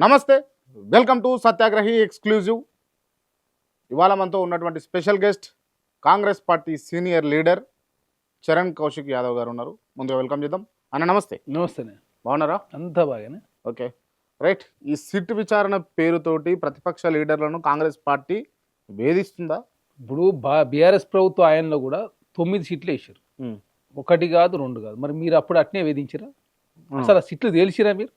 నమస్తే, welcome to సత్యాగ్రహి exclusive. ఇవాళ మనతో ఉన్నటువంటి special guest Congress party senior leader Charan Kaushik Yadav గారు ఉన్నారు. ముందుగా వెల్కమ్ చేద్దాం. అన్న నమస్తే. నమస్తే. బాగున్నారా? అంతా బాగానే. Okay, right. ఈ సిట్ విచారణ పేరుతోటి ప్రతిపక్ష లీడర్లను కాంగ్రెస్ పార్టీ వేధిస్తుందా? ఇప్పుడు బీఆర్ఎస్ ప్రభుత్వ ఆయనలో కూడా 9 సీట్లు వేసారు. ఒకటి కాదు, రెండు కాదు. మరి మీరు అప్పుడు అట్నే వేధించారా? అసలు ఆ సీట్లు తేల్చిరా మీరు?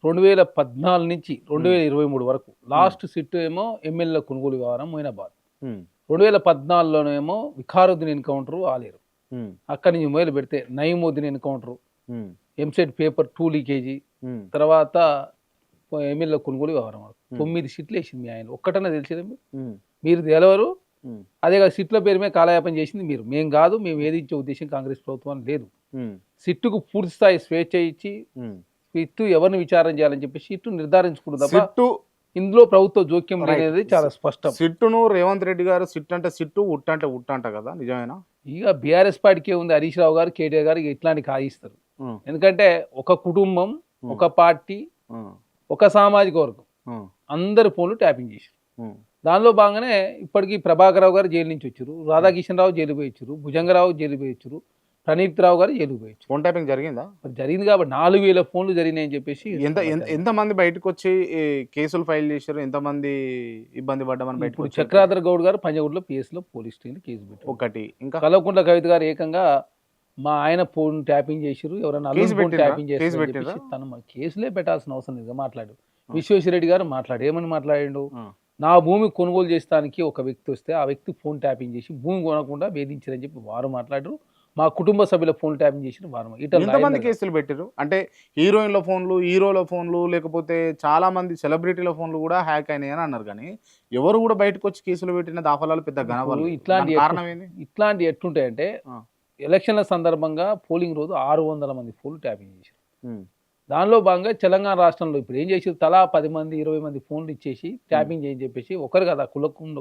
2014 నుంచి 2023 వరకు లాస్ట్ సిట్ ఏమో ఎమ్మెల్యేల కొనుగోలు వ్యవహారం మొయినాబాద్. 2014లోనేమో వికారుద్దీన్ ఎన్కౌంటర్ ఆలేరు. అక్కడి నుంచి మొదలు పెడితే Nayeemuddin encounter, EAMCET paper 2 leakage, తర్వాత ఎమ్మెల్యేల కొనుగోలు వ్యవహారం. 9 సీట్లు వేసింది మీ ఆయన. ఒక్కటన్నా తెలిసిందా మీరు తెలవరు? అదే కాదు, సిట్ల పేరు మీద కాలయాపన చేసింది మీరు. మేము కాదు, మేము వేధించే ఉద్దేశం కాంగ్రెస్ ప్రభుత్వం లేదు. సిట్టుకు పూర్తి స్థాయి స్వేచ్ఛ ఇచ్చి సిట్టు ఎవరిని విచారణ చేయాలని చెప్పి సిట్టు నిర్ధారించుకుంటుంది తప్ప ఇందులో ప్రభుత్వ జోక్యం అనేది చాలా స్పష్టం. సిట్టును రేవంత్ రెడ్డి గారు సిట్ అంటే సిట్టు, ఉట్ అంటే ఉట్ అంట కదా, నిజమేనా? ఇక బీఆర్ఎస్ పార్టీకే ఉంది. హరీష్ రావు గారు, కేటీఆర్ గారు ఇట్లాంటి కాయిస్తారు. ఎందుకంటే ఒక కుటుంబం, ఒక పార్టీ, ఒక సామాజిక వర్గం అందరి ఫోన్లు ట్యాపింగ్ చేశారు. దానిలో భాగంగానే ఇప్పటికీ ప్రభాకర్ రావు గారు జైలు నుంచి వచ్చారు, రాధాకిషన్ రావు జైలు పోయి వచ్చారు, భుజంగరావు జైలు పోయి వచ్చారు, ప్రణీత్ రావు గారు జైలు పోయి వచ్చారు. ఫోన్ ట్యాపింగ్ జరిగిందా? జరిగింది కాబట్టి 4000 ఫోన్లు జరిగినాయని చెప్పేసి ఎంతమంది బయటకు వచ్చి కేసులు ఫైల్ చేశారు, ఎంతమంది ఇబ్బంది పడ్డామని బయట? ఇప్పుడు చక్రాధర్ గౌడ్ గారు పంజగుట్లో పిఎస్లో పోలీస్ స్టేషన్ కేసు పెట్టారు. ఒకటి ఇంకా కల్వకుంట్ల కవిత గారు ఏకంగా మా ఆయన ఫోన్ ట్యాపింగ్ చేశారు, ఎవరైనా ఫోన్ ట్యాపింగ్ చేసి తను కేసులే పెట్టాల్సిన అవసరం లేదు మాట్లాడు. విశ్వేశ్వరరెడ్డి గారు మాట్లాడు, ఏమని మాట్లాడిండు? నా భూమి కొనుగోలు చేస్తానికి ఒక వ్యక్తి వస్తే ఆ వ్యక్తి ఫోన్ ట్యాపింగ్ చేసి భూమి కొనకుండా వేధించారని చెప్పి వారు మాట్లాడారు. మా కుటుంబ సభ్యుల ఫోన్ ట్యాపింగ్ చేసిన వారు. ఎంతమంది కేసులు పెట్టారు అంటే హీరోయిన్ల ఫోన్లు, హీరోల ఫోన్లు, లేకపోతే చాలా మంది సెలబ్రిటీల ఫోన్లు కూడా హ్యాక్ అయినాయి అని అన్నారు. కానీ ఎవరు కూడా బయటకు వచ్చి కేసులు పెట్టిన దాఖలాలు పెద్ద గణవాళ్ళు. ఇట్లాంటి కారణం ఏంది? ఇట్లాంటి ఎట్లుంటాయంటే ఎలక్షన్ల సందర్భంగా పోలింగ్ రోజు 600 మంది ఫోన్లు ట్యాపింగ్ చేశారు. దానిలో భాగంగా తెలంగాణ రాష్ట్రంలో ఇప్పుడు ఏం చేసి తలా 10 మంది 20 మంది ఫోన్లు ఇచ్చేసి ట్యాపింగ్ చేయని చెప్పేసి ఒకరు కదా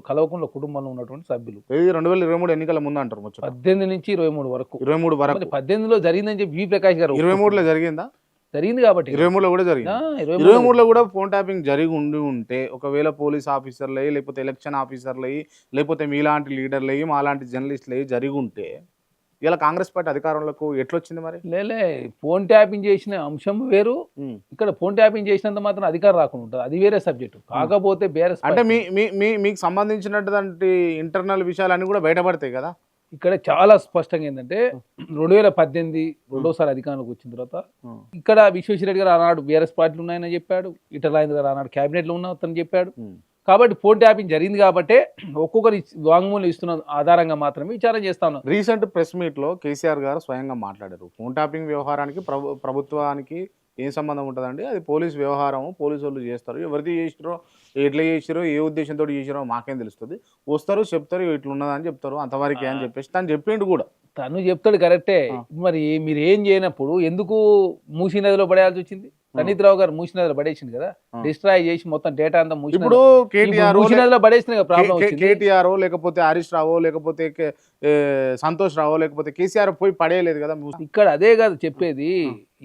కలవకుండా కుటుంబంలో ఉన్నటువంటి సభ్యులు 2023 ఎన్నికల ముందు అంటారు 18 నుంచి 23 వరకు. 23 వరకు 18లో జరిగిందని చెప్పి వి ప్రకాష్ గారు 23లో జరిగిందా? జరిగింది కాబట్టి 23లో కూడా జరిగింది. 23లో కూడా ఫోన్ ట్యాపింగ్ జరిగి ఉంటే ఒకవేళ పోలీస్ ఆఫీసర్లు అయ్యి, లేకపోతే ఎలక్షన్ ఆఫీసర్లు అయ్యి, లేకపోతే మీలాంటి లీడర్లు అయ్యి, మాలాంటి జర్నలిస్టులు అయ్యి జరిగి ఉంటే ఇలా కాంగ్రెస్ పార్టీ అధికారంలోకి ఎట్లొచ్చింది? మరి లేలే, ఫోన్ ట్యాపింగ్ చేసిన అంశం వేరు, ఇక్కడ ఫోన్ ట్యాపింగ్ చేసినంత మాత్రం అధికారం రాకుండా ఉంటుంది, అది వేరే సబ్జెక్టు. కాకపోతే బీఆర్ఎస్ అంటే మీకు సంబంధించినటువంటి ఇంటర్నల్ విషయాలన్నీ కూడా బయటపడతాయి కదా. ఇక్కడ చాలా స్పష్టంగా ఏంటంటే 2018 రెండోసారి అధికారంలోకి వచ్చిన తర్వాత ఇక్కడ విశ్వేశ్వరరెడ్డి గారు ఆనాడు బీఆర్ఎస్ పార్టీలు ఉన్నాయని చెప్పాడు, ఈటల రాజేందర్ గారు ఆనాడు క్యాబినెట్లో ఉన్నారని చెప్పాడు. కాబట్టి ఫోన్ ట్యాపింగ్ జరిగింది కాబట్టి ఒక్కొక్కరు వాంగ్మూలం ఇస్తున్న ఆధారంగా మాత్రమే విచారణ చేస్తా ఉన్నారు. రీసెంట్ ప్రెస్ మీట్లో కేసీఆర్ గారు స్వయంగా మాట్లాడారు, ఫోన్ ట్యాపింగ్ వ్యవహారానికి ప్రభుత్వానికి ఏం సంబంధం ఉంటుందండి, అది పోలీస్ వ్యవహారం, పోలీసు వాళ్ళు చేస్తారు, ఎవరిది చేసిరో, ఎట్లా చేసిరో, ఏ ఉద్దేశంతో చేసిరో మాకేం తెలుస్తుంది, వస్తారు చెప్తారు ఇట్లా ఉన్నదని చెప్తారు, అంతవరకే అని చెప్పేసి తను చెప్పిండు కూడా. తను చెప్తాడు కరెక్టే. మరి మీరు ఏం చేయనప్పుడు ఎందుకు మూసీ నదిలో పడేయాల్సి వచ్చింది? ప్రణీత్ రావు గారు మూసీ నదిలో పడేసింది కదా, డిస్ట్రాయ్ చేసి మొత్తం డేటా అంతా మూసీ నదిలో పడేసిన ప్రాబ్లం. కేటీఆర్ లేకపోతే హరీష్ రావు, లేకపోతే సంతోష్ రావు, లేకపోతే కేసీఆర్ పోయి పడేయలేదు కదా. ఇక్కడ అదే కాదు చెప్పేది.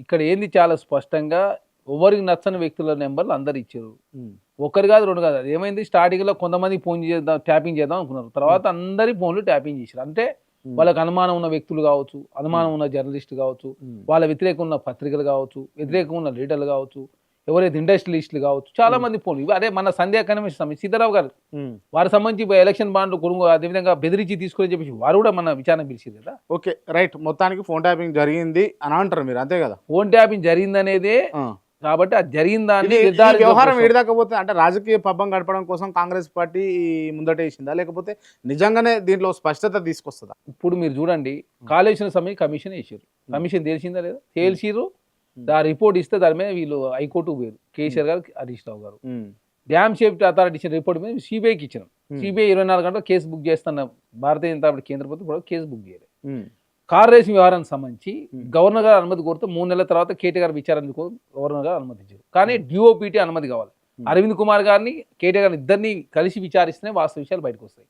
ఇక్కడ ఏంది చాలా స్పష్టంగా ఎవరికి నచ్చని వ్యక్తుల నెంబర్లు అందరు ఇచ్చారు. ఒకరు కాదు, రెండు కాదు. అది ఏమైంది, స్టార్టింగ్ లో కొంతమంది ఫోన్ చేద్దాం, ట్యాపింగ్ చేద్దాం అనుకున్నారు, తర్వాత అందరి ఫోన్లు ట్యాపింగ్ చేశారు. అంటే వాళ్ళకి అనుమానం ఉన్న వ్యక్తులు కావచ్చు, అనుమానం ఉన్న జర్నలిస్ట్ కావచ్చు, వాళ్ళ వ్యతిరేకం ఉన్న పత్రికలు కావచ్చు, వ్యతిరేకం ఉన్న లీడర్లు కావచ్చు, ఎవరైతే ఇండస్ట్రియలిస్టులు కావచ్చు, చాలా మంది ఫోన్లు. అదే మన సంధ్యా కమిషన్ సీతారావు గారు వారికి సంబంధించి ఎలక్షన్ బాండ్లు కొనుగోలు అదేవిధంగా బెదిరించి తీసుకొని చెప్పేసి వారు కూడా మన విచారణ పిలిచారు కదా. Okay, right. మొత్తానికి ఫోన్ ట్యాపింగ్ జరిగింది అని అంటారు మీరు, అంతే కదా? ఫోన్ ట్యాపింగ్ జరిగిందనేదే కాబట్టి అది జరిగిందాన్ని వ్యవహారం ఏడదాకపోతే అంటే రాజకీయ పబ్బం గడపడం కోసం కాంగ్రెస్ పార్టీ ముందటేసిందా, లేకపోతే నిజంగానే దీంట్లో స్పష్టత తీసుకొస్తుందా? ఇప్పుడు మీరు చూడండి, కాళేశ్వరం సమయం కమిషన్ వేసారు. కమిషన్ తెలిసిందా లేదా? తేల్చిరు. ఆ రిపోర్ట్ ఇస్తే దాని మీద వీళ్ళు హైకోర్టుకు పోయారు, కేసీఆర్ గారు, హరీష్ రావు గారు. డ్యామ్ సేఫ్టీ అథారిటీ ఇచ్చిన రిపోర్ట్ మీద సిబిఐకి ఇచ్చినాం. సిబిఐ 24 గంటలు కేసు బుక్ చేస్తున్న భారతీయ జనతా పార్టీ కేంద్ర ప్రభుత్వం కూడా కేసు బుక్ చేయలేదు. కార్ రేసింగ్ వ్యవహారానికి సంబంధించి గవర్నర్ గారు అనుమతి కోరితే 3 నెలల తర్వాత కేటీఆర్ విచారణకు గవర్నర్ గారు అనుమతించారు. కానీ డిఓపిటి అనుమతి కావాలి. అరవింద్ కుమార్ గారిని కేటీఆర్ గారిని ఇద్దరిని కలిసి విచారిస్తేనే వాస్తవ విషయాలు బయటకు వస్తాయి.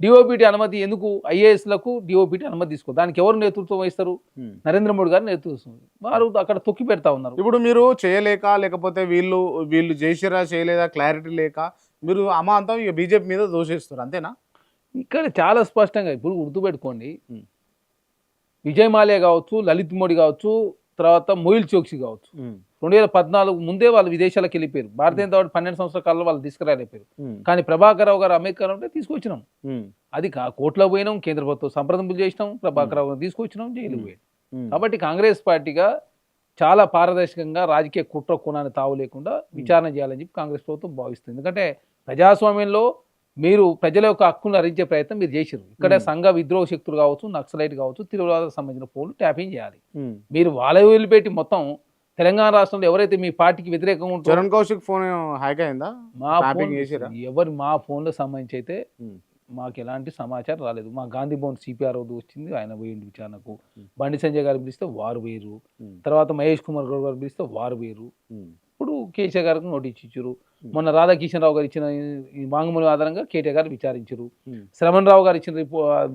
డిఓపిటి అనుమతి ఎందుకు, ఐఏఎస్లకు డిఓపిటి అనుమతి తీసుకో, దానికి ఎవరు నేతృత్వం వహిస్తారు? నరేంద్ర మోడీ గారు నేతృత్వం. వారు అక్కడ తొక్కి పెడతా ఉన్నారు. ఇప్పుడు మీరు చేయలేక లేకపోతే వీళ్ళు చేసిరా చేయలేదా క్లారిటీ లేక మీరు అమాంతం ఇక బీజేపీ మీద దోషిస్తారు అంతేనా? ఇక్కడ చాలా స్పష్టంగా ఇప్పుడు గుర్తుపెట్టుకోండి, విజయ్ మాల్యా కావచ్చు, లలిత్ మోడీ కావచ్చు, తర్వాత మొయిల్ చోక్సీ కావచ్చు, 2014 ముందే వాళ్ళు విదేశాలకు వెళ్ళిపోయారు. భారతీయ జనతా పార్టీ 12 సంవత్సరాల కాలంలో వాళ్ళు తీసుకురాలేపారు. కానీ ప్రభాకర్ రావు గారు అమెరికా ఉంటే తీసుకొచ్చినాం. అది కోర్టులో పోయినాం, కేంద్ర ప్రభుత్వం సంప్రదింపులు చేసినాం, ప్రభాకర్ రావు గారు తీసుకొచ్చినాం, జైలుకు పోయాం. కాబట్టి కాంగ్రెస్ పార్టీగా చాలా పారదర్శకంగా రాజకీయ కుట్ర కోణాన్ని తావు లేకుండా విచారణ చేయాలని చెప్పి కాంగ్రెస్ ప్రభుత్వం భావిస్తుంది. ఎందుకంటే ప్రజాస్వామ్యంలో మీరు ప్రజల యొక్క హక్కును హరించే ప్రయత్నం మీరు చేశారు. ఇక్కడ సంఘ విద్రోహ శక్తులు కావచ్చు, నక్సలైట్ కావచ్చు, తీవ్రవాదానికి సంబంధించిన పోలు ట్యాపింగ్ చేయాలి. మీరు వాళ్ళ వదిలిపెట్టి మొత్తం తెలంగాణ రాష్ట్రంలో ఎవరైతే మీ పార్టీకి వ్యతిరేకంగా ఉంటారో, చరణ్ కౌశిక్ ఫోన్ హ్యాక్ అయిందా? మా ఫోన్ మా ఫోన్లో సంబంధించి అయితే మాకు ఎలాంటి సమాచారం రాలేదు. మా గాంధీ భవన్ సిపిఆర్ వచ్చింది, ఆయన పోయింది విచారణకు. బండి సంజయ్ గారు పిలిస్తే వారు వేరు, తర్వాత మహేష్ కుమార్ గౌడ్ గారు పిలిస్తే వారు వేరు. ఇప్పుడు కేసీఆర్ గారికి నోటీస్ ఇచ్చారు. మొన్న రాధాకిషన్ రావు గారు ఇచ్చిన ఈ వాంగ్మూలం ఆధారంగా కేటీఆర్ గారు విచారించారు. శ్రవణ్ రావు గారు ఇచ్చిన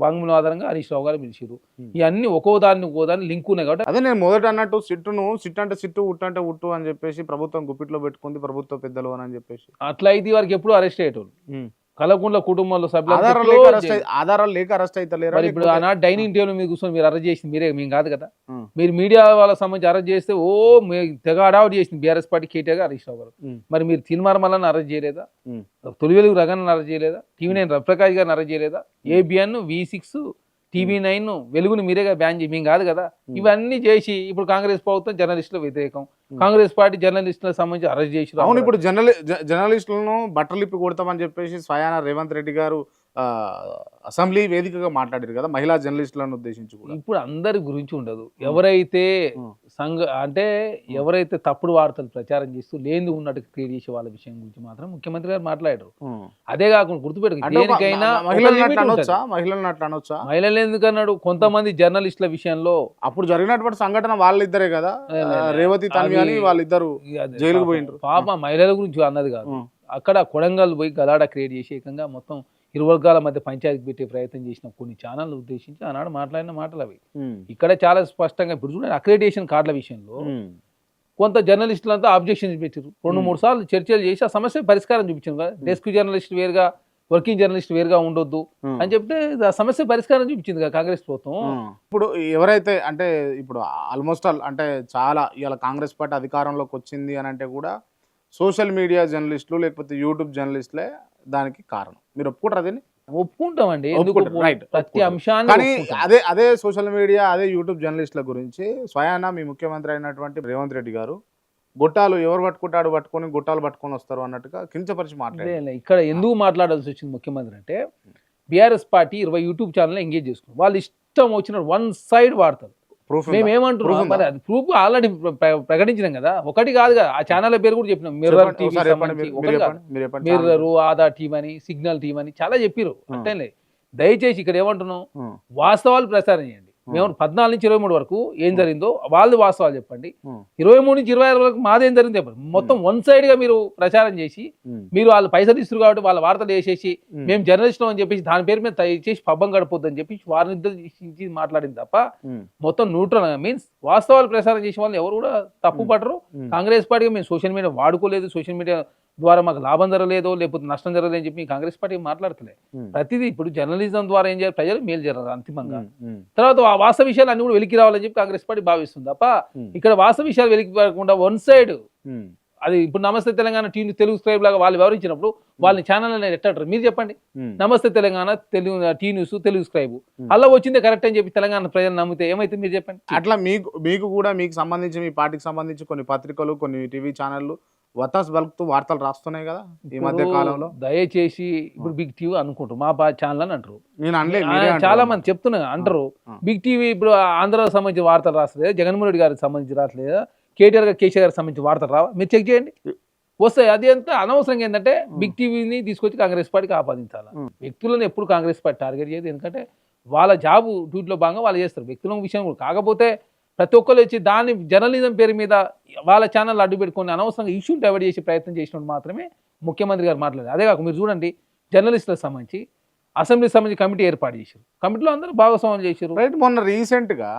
వాంగ్మూలం ఆధారంగా హరీష్ రావు గారు పిలిచారు. ఇవన్నీ ఒక్కో దాన్ని లింక్ ఉన్నాయి కాబట్టి అదే నేను మొదట అన్నట్టు సిట్ అంటే సిట్టు, ఉట్టు అంటే ఉట్టు అని చెప్పేసి ప్రభుత్వం గుప్పిట్లో పెట్టుకుంది, ప్రభుత్వ పెద్దలు అని చెప్పేసి అట్లా అయితే వరకు ఎప్పుడు అరెస్ట్ అయ్యేటోళ్ళు. కలకుంట్ల కుటుంబంలో సభ్యులు ఆధారాలు లేక అరెస్ట్ అవుతలేరు. ఇప్పుడు ఆనాడు డైనింగ్ టేబుల్ మీద కూర్చొని మీరు అరెస్ట్ చేసింది మీరే, మేము కాదు కదా. మీరు మీడియా వాళ్ళకి సంబంధించి అరెస్ట్ చేస్తే తెగ అడావుడి చేసింది బీఆర్ఎస్ పార్టీ కేటీఆర్ గారు, హరీష్ రావు గారు. మరి మీరు తిన్మార్మల్ని అరెస్ట్ చేయలేదా? తొలి వెలుగు రగన్ అరెస్ట్ చేయలేదా? TV9 రవిప్రకాష్ గారిని అరెస్ట్ చేయలేదా? ABN, V6, TV9 వెలుగుని మీరేగా బ్యాన్ చేయి, మేము కాదు కదా. ఇవన్నీ చేసి ఇప్పుడు కాంగ్రెస్ ప్రభుత్వం జర్నలిస్టుల వ్యతిరేకం, కాంగ్రెస్ పార్టీ జర్నలిస్టులకు సంబంధించి అరెస్ట్ చేసి. అవును, ఇప్పుడు జర్నలిస్టులను బట్టలిప్పి కొడతామని చెప్పేసి స్వయాన రేవంత్ రెడ్డి గారు అసెంబ్లీ వేదికగా మాట్లాడారు కదా మహిళా జర్నలిస్టులను ఉద్దేశించి కూడా. ఇప్పుడు అందరి గురించి ఉండదు. ఎవరైతే ఎవరైతే తప్పుడు వార్తలు ప్రచారం చేస్తూ లేని ఉన్నట్టు క్రియేట్ చేసే వాళ్ళ విషయం గురించి మాత్రం ముఖ్యమంత్రి గారు మాట్లాడారు. అదే కాకుండా గుర్తుపెట్టుకుని దేనికైనా మహిళలు ఎందుకన్నాడు? కొంతమంది జర్నలిస్టుల విషయంలో అప్పుడు జరిగినటువంటి సంఘటన వాళ్ళిద్దరే కదా, రేవతి తన్వి అని వాళ్ళిద్దరు జైలుకు పోయిండ్రు. పాప మహిళల గురించి అన్నది కాదు. అక్కడ కొడంగల్ పోయి గలాడ క్రియేట్ చేసి ఏకంగా మొత్తం ఇరు వర్గాల మధ్య పంచాయతీ పెట్టే ప్రయత్నం చేసిన కొన్ని ఛానళ్ళు ఉద్దేశించి ఆనాడు మాట్లాడిన మాటలు అవి. ఇక్కడ చాలా స్పష్టంగా ఇప్పుడు చూడండి, అక్రెడిటేషన్ కార్డుల విషయంలో కొంత జర్నలిస్టులంతా ఆబ్జెక్షన్స్ పెట్టారు. 2-3 సార్లు చర్చలు చేసి ఆ సమస్య పరిష్కారం చూపించారు కదా. డెస్క్ జర్నలిస్ట్ వేరుగా, వర్కింగ్ జర్నలిస్ట్ వేరుగా ఉండొద్దు అని చెప్తే ఆ సమస్య పరిష్కారం చూపించింది కదా కాంగ్రెస్ ప్రభుత్వం. ఇప్పుడు ఎవరైతే అంటే ఇప్పుడు ఆల్మోస్ట్ ఆల్ అంటే చాలా ఇవాళ కాంగ్రెస్ పార్టీ అధికారంలోకి వచ్చింది అని అంటే కూడా సోషల్ మీడియా జర్నలిస్టులు లేకపోతే యూట్యూబ్ జర్నలిస్టులే దానికి కారణం. మీరు ఒప్పుకుంటారు? అదేని ఒప్పుకుంటామండి, ప్రతి అంశాన్ని. కానీ అదే సోషల్ మీడియా, అదే యూట్యూబ్ జర్నలిస్టుల గురించి స్వయాన మీ ముఖ్యమంత్రి అయినటువంటి రేవంత్ రెడ్డి గారు గొట్టాలు ఎవరు పట్టుకొని గొట్టాలు పట్టుకొని వస్తారు అన్నట్టుగా కించపరిచి మాట్లాడారు. ఇక్కడ ఎందుకు మాట్లాడాల్సి వచ్చింది ముఖ్యమంత్రి అంటే, BRS party 20 YouTube channel engage చేసుకున్నారు. వాళ్ళు ఇష్టం వచ్చిన వన్ సైడ్ వాడతారు. మేము ఏమంటున్నాం, మరి అది ప్రూఫ్ ఆల్రెడీ ప్రకటించినాం కదా. ఒకటి కాదు కదా, ఆ ఛానల్ పేరు కూడా చెప్పినాం. మిర్రర్ టీవీ, మిర్రర్, ఆదా టీవీ అని, సిగ్నల్ టీవీ అని చాలా చెప్పారు. అంటే దయచేసి ఇక్కడ ఏమంటున్నాం, వాస్తవాలు ప్రసారం చేయండి. మేము 14 నుంచి 23 వరకు ఏం జరిగిందో వాళ్ళు వాస్తవాలు చెప్పండి. 23 నుంచి 26 వరకు మాదేం జరిగింది చెప్పండి. మొత్తం వన్ సైడ్ గా మీరు ప్రచారం చేసి, మీరు వాళ్ళు పైసలు ఇస్తారు కాబట్టి వాళ్ళ వార్తలు వేసేసి మేము జర్నలిస్టులు అని చెప్పేసి దాని పేరు మీద చేసి పబ్బం గడపొద్దు అని చెప్పి వారిని ఉద్దేశించి మాట్లాడింది తప్ప మొత్తం న్యూట్రల్ మీన్స్ వాస్తవాలు ప్రసారం చేసే వాళ్ళు ఎవరు కూడా తప్పు పడరు. కాంగ్రెస్ పార్టీగా మేము సోషల్ మీడియా వాడుకోలేదు, సోషల్ మీడియా ద్వారా మాకు లాభం జరగలేదో లేకపోతే నష్టం జరగలేదు అని చెప్పి కాంగ్రెస్ పార్టీ మాట్లాడతలే. ప్రతిదీ ఇప్పుడు జర్నలిజం ద్వారా ఏం చేయాలి, ప్రజలు మేలు జరగదు అంతిమంగా. తర్వాత ఆ వాస్తవ విషయాలు అన్ని కూడా వెలికి రావాలని చెప్పి కాంగ్రెస్ పార్టీ భావిస్తుంది తప్ప ఇక్కడ వాస్తవ విషయాలు వెలికి రాకుండా వన్ సైడ్ అది. ఇప్పుడు నమస్తే తెలంగాణ తెలుగు స్క్రైబ్ లాగా వాళ్ళు వివరించినప్పుడు వాళ్ళని ఛానల్ ఎట్టారు మీరు చెప్పండి. Namaste Telangana T news Telugu scribe అలా వచ్చిందే కరెక్ట్ అని చెప్పి తెలంగాణ ప్రజలు నమ్మితే ఏమైతే మీరు చెప్పండి. అట్లా మీకు కూడా మీకు సంబంధించి మీ పార్టీకి సంబంధించి కొన్ని పత్రికలు, కొన్ని టీవీ ఛానళ్ళు వతాస్ బల్క్తూ వార్తలు రాస్తున్నాయి కదా ఈ మధ్య కాలంలో. దయచేసి ఇప్పుడు బిగ్ టీవీ అనుకుంటారు మా ఛానల్ అని అంటారు. నేను చాలా మంది చెప్తున్నా అంటారు బిగ్ టీవీ ఇప్పుడు ఆంధ్రాకి సంబంధించి వార్తలు రాస్తలేదు, జగన్మోహన్ రెడ్డి గారికి సంబంధించి రావట్లేదు, కేటీఆర్ గారికి సంబంధించి వార్తలు రావా, మీరు చెక్ చేయండి వస్తాయి. అది అంతా అనవసరంగా ఏంటంటే బిగ్ టీవీని తీసుకొచ్చి కాంగ్రెస్ పార్టీకి ఆపాదించాలి. వ్యక్తులను ఎప్పుడు కాంగ్రెస్ పార్టీ టార్గెట్ చేయదు, ఎందుకంటే వాళ్ళ జాబు డ్యూటీలో భాగంగా వాళ్ళు చేస్తారు వ్యక్తుల విషయం. కాకపోతే ప్రతి ఒక్కరు వచ్చి దాన్ని జర్నలిజం పేరు మీద వాళ్ళ ఛానల్ అడ్డు పెట్టుకొని అనవసరంగా ఇష్యూని డైవర్ట్ చేసే ప్రయత్నం చేసినప్పుడు మాత్రమే ముఖ్యమంత్రి గారు మాట్లాడారు. అదే కాక మీరు చూడండి, జర్నలిస్టులకు సంబంధించి అసెంబ్లీకి సంబంధించి కమిటీ ఏర్పాటు చేశారు. కమిటీలో అందరూ భాగస్వామ్యం చేశారు. రైట్. మొన్న రీసెంట్గా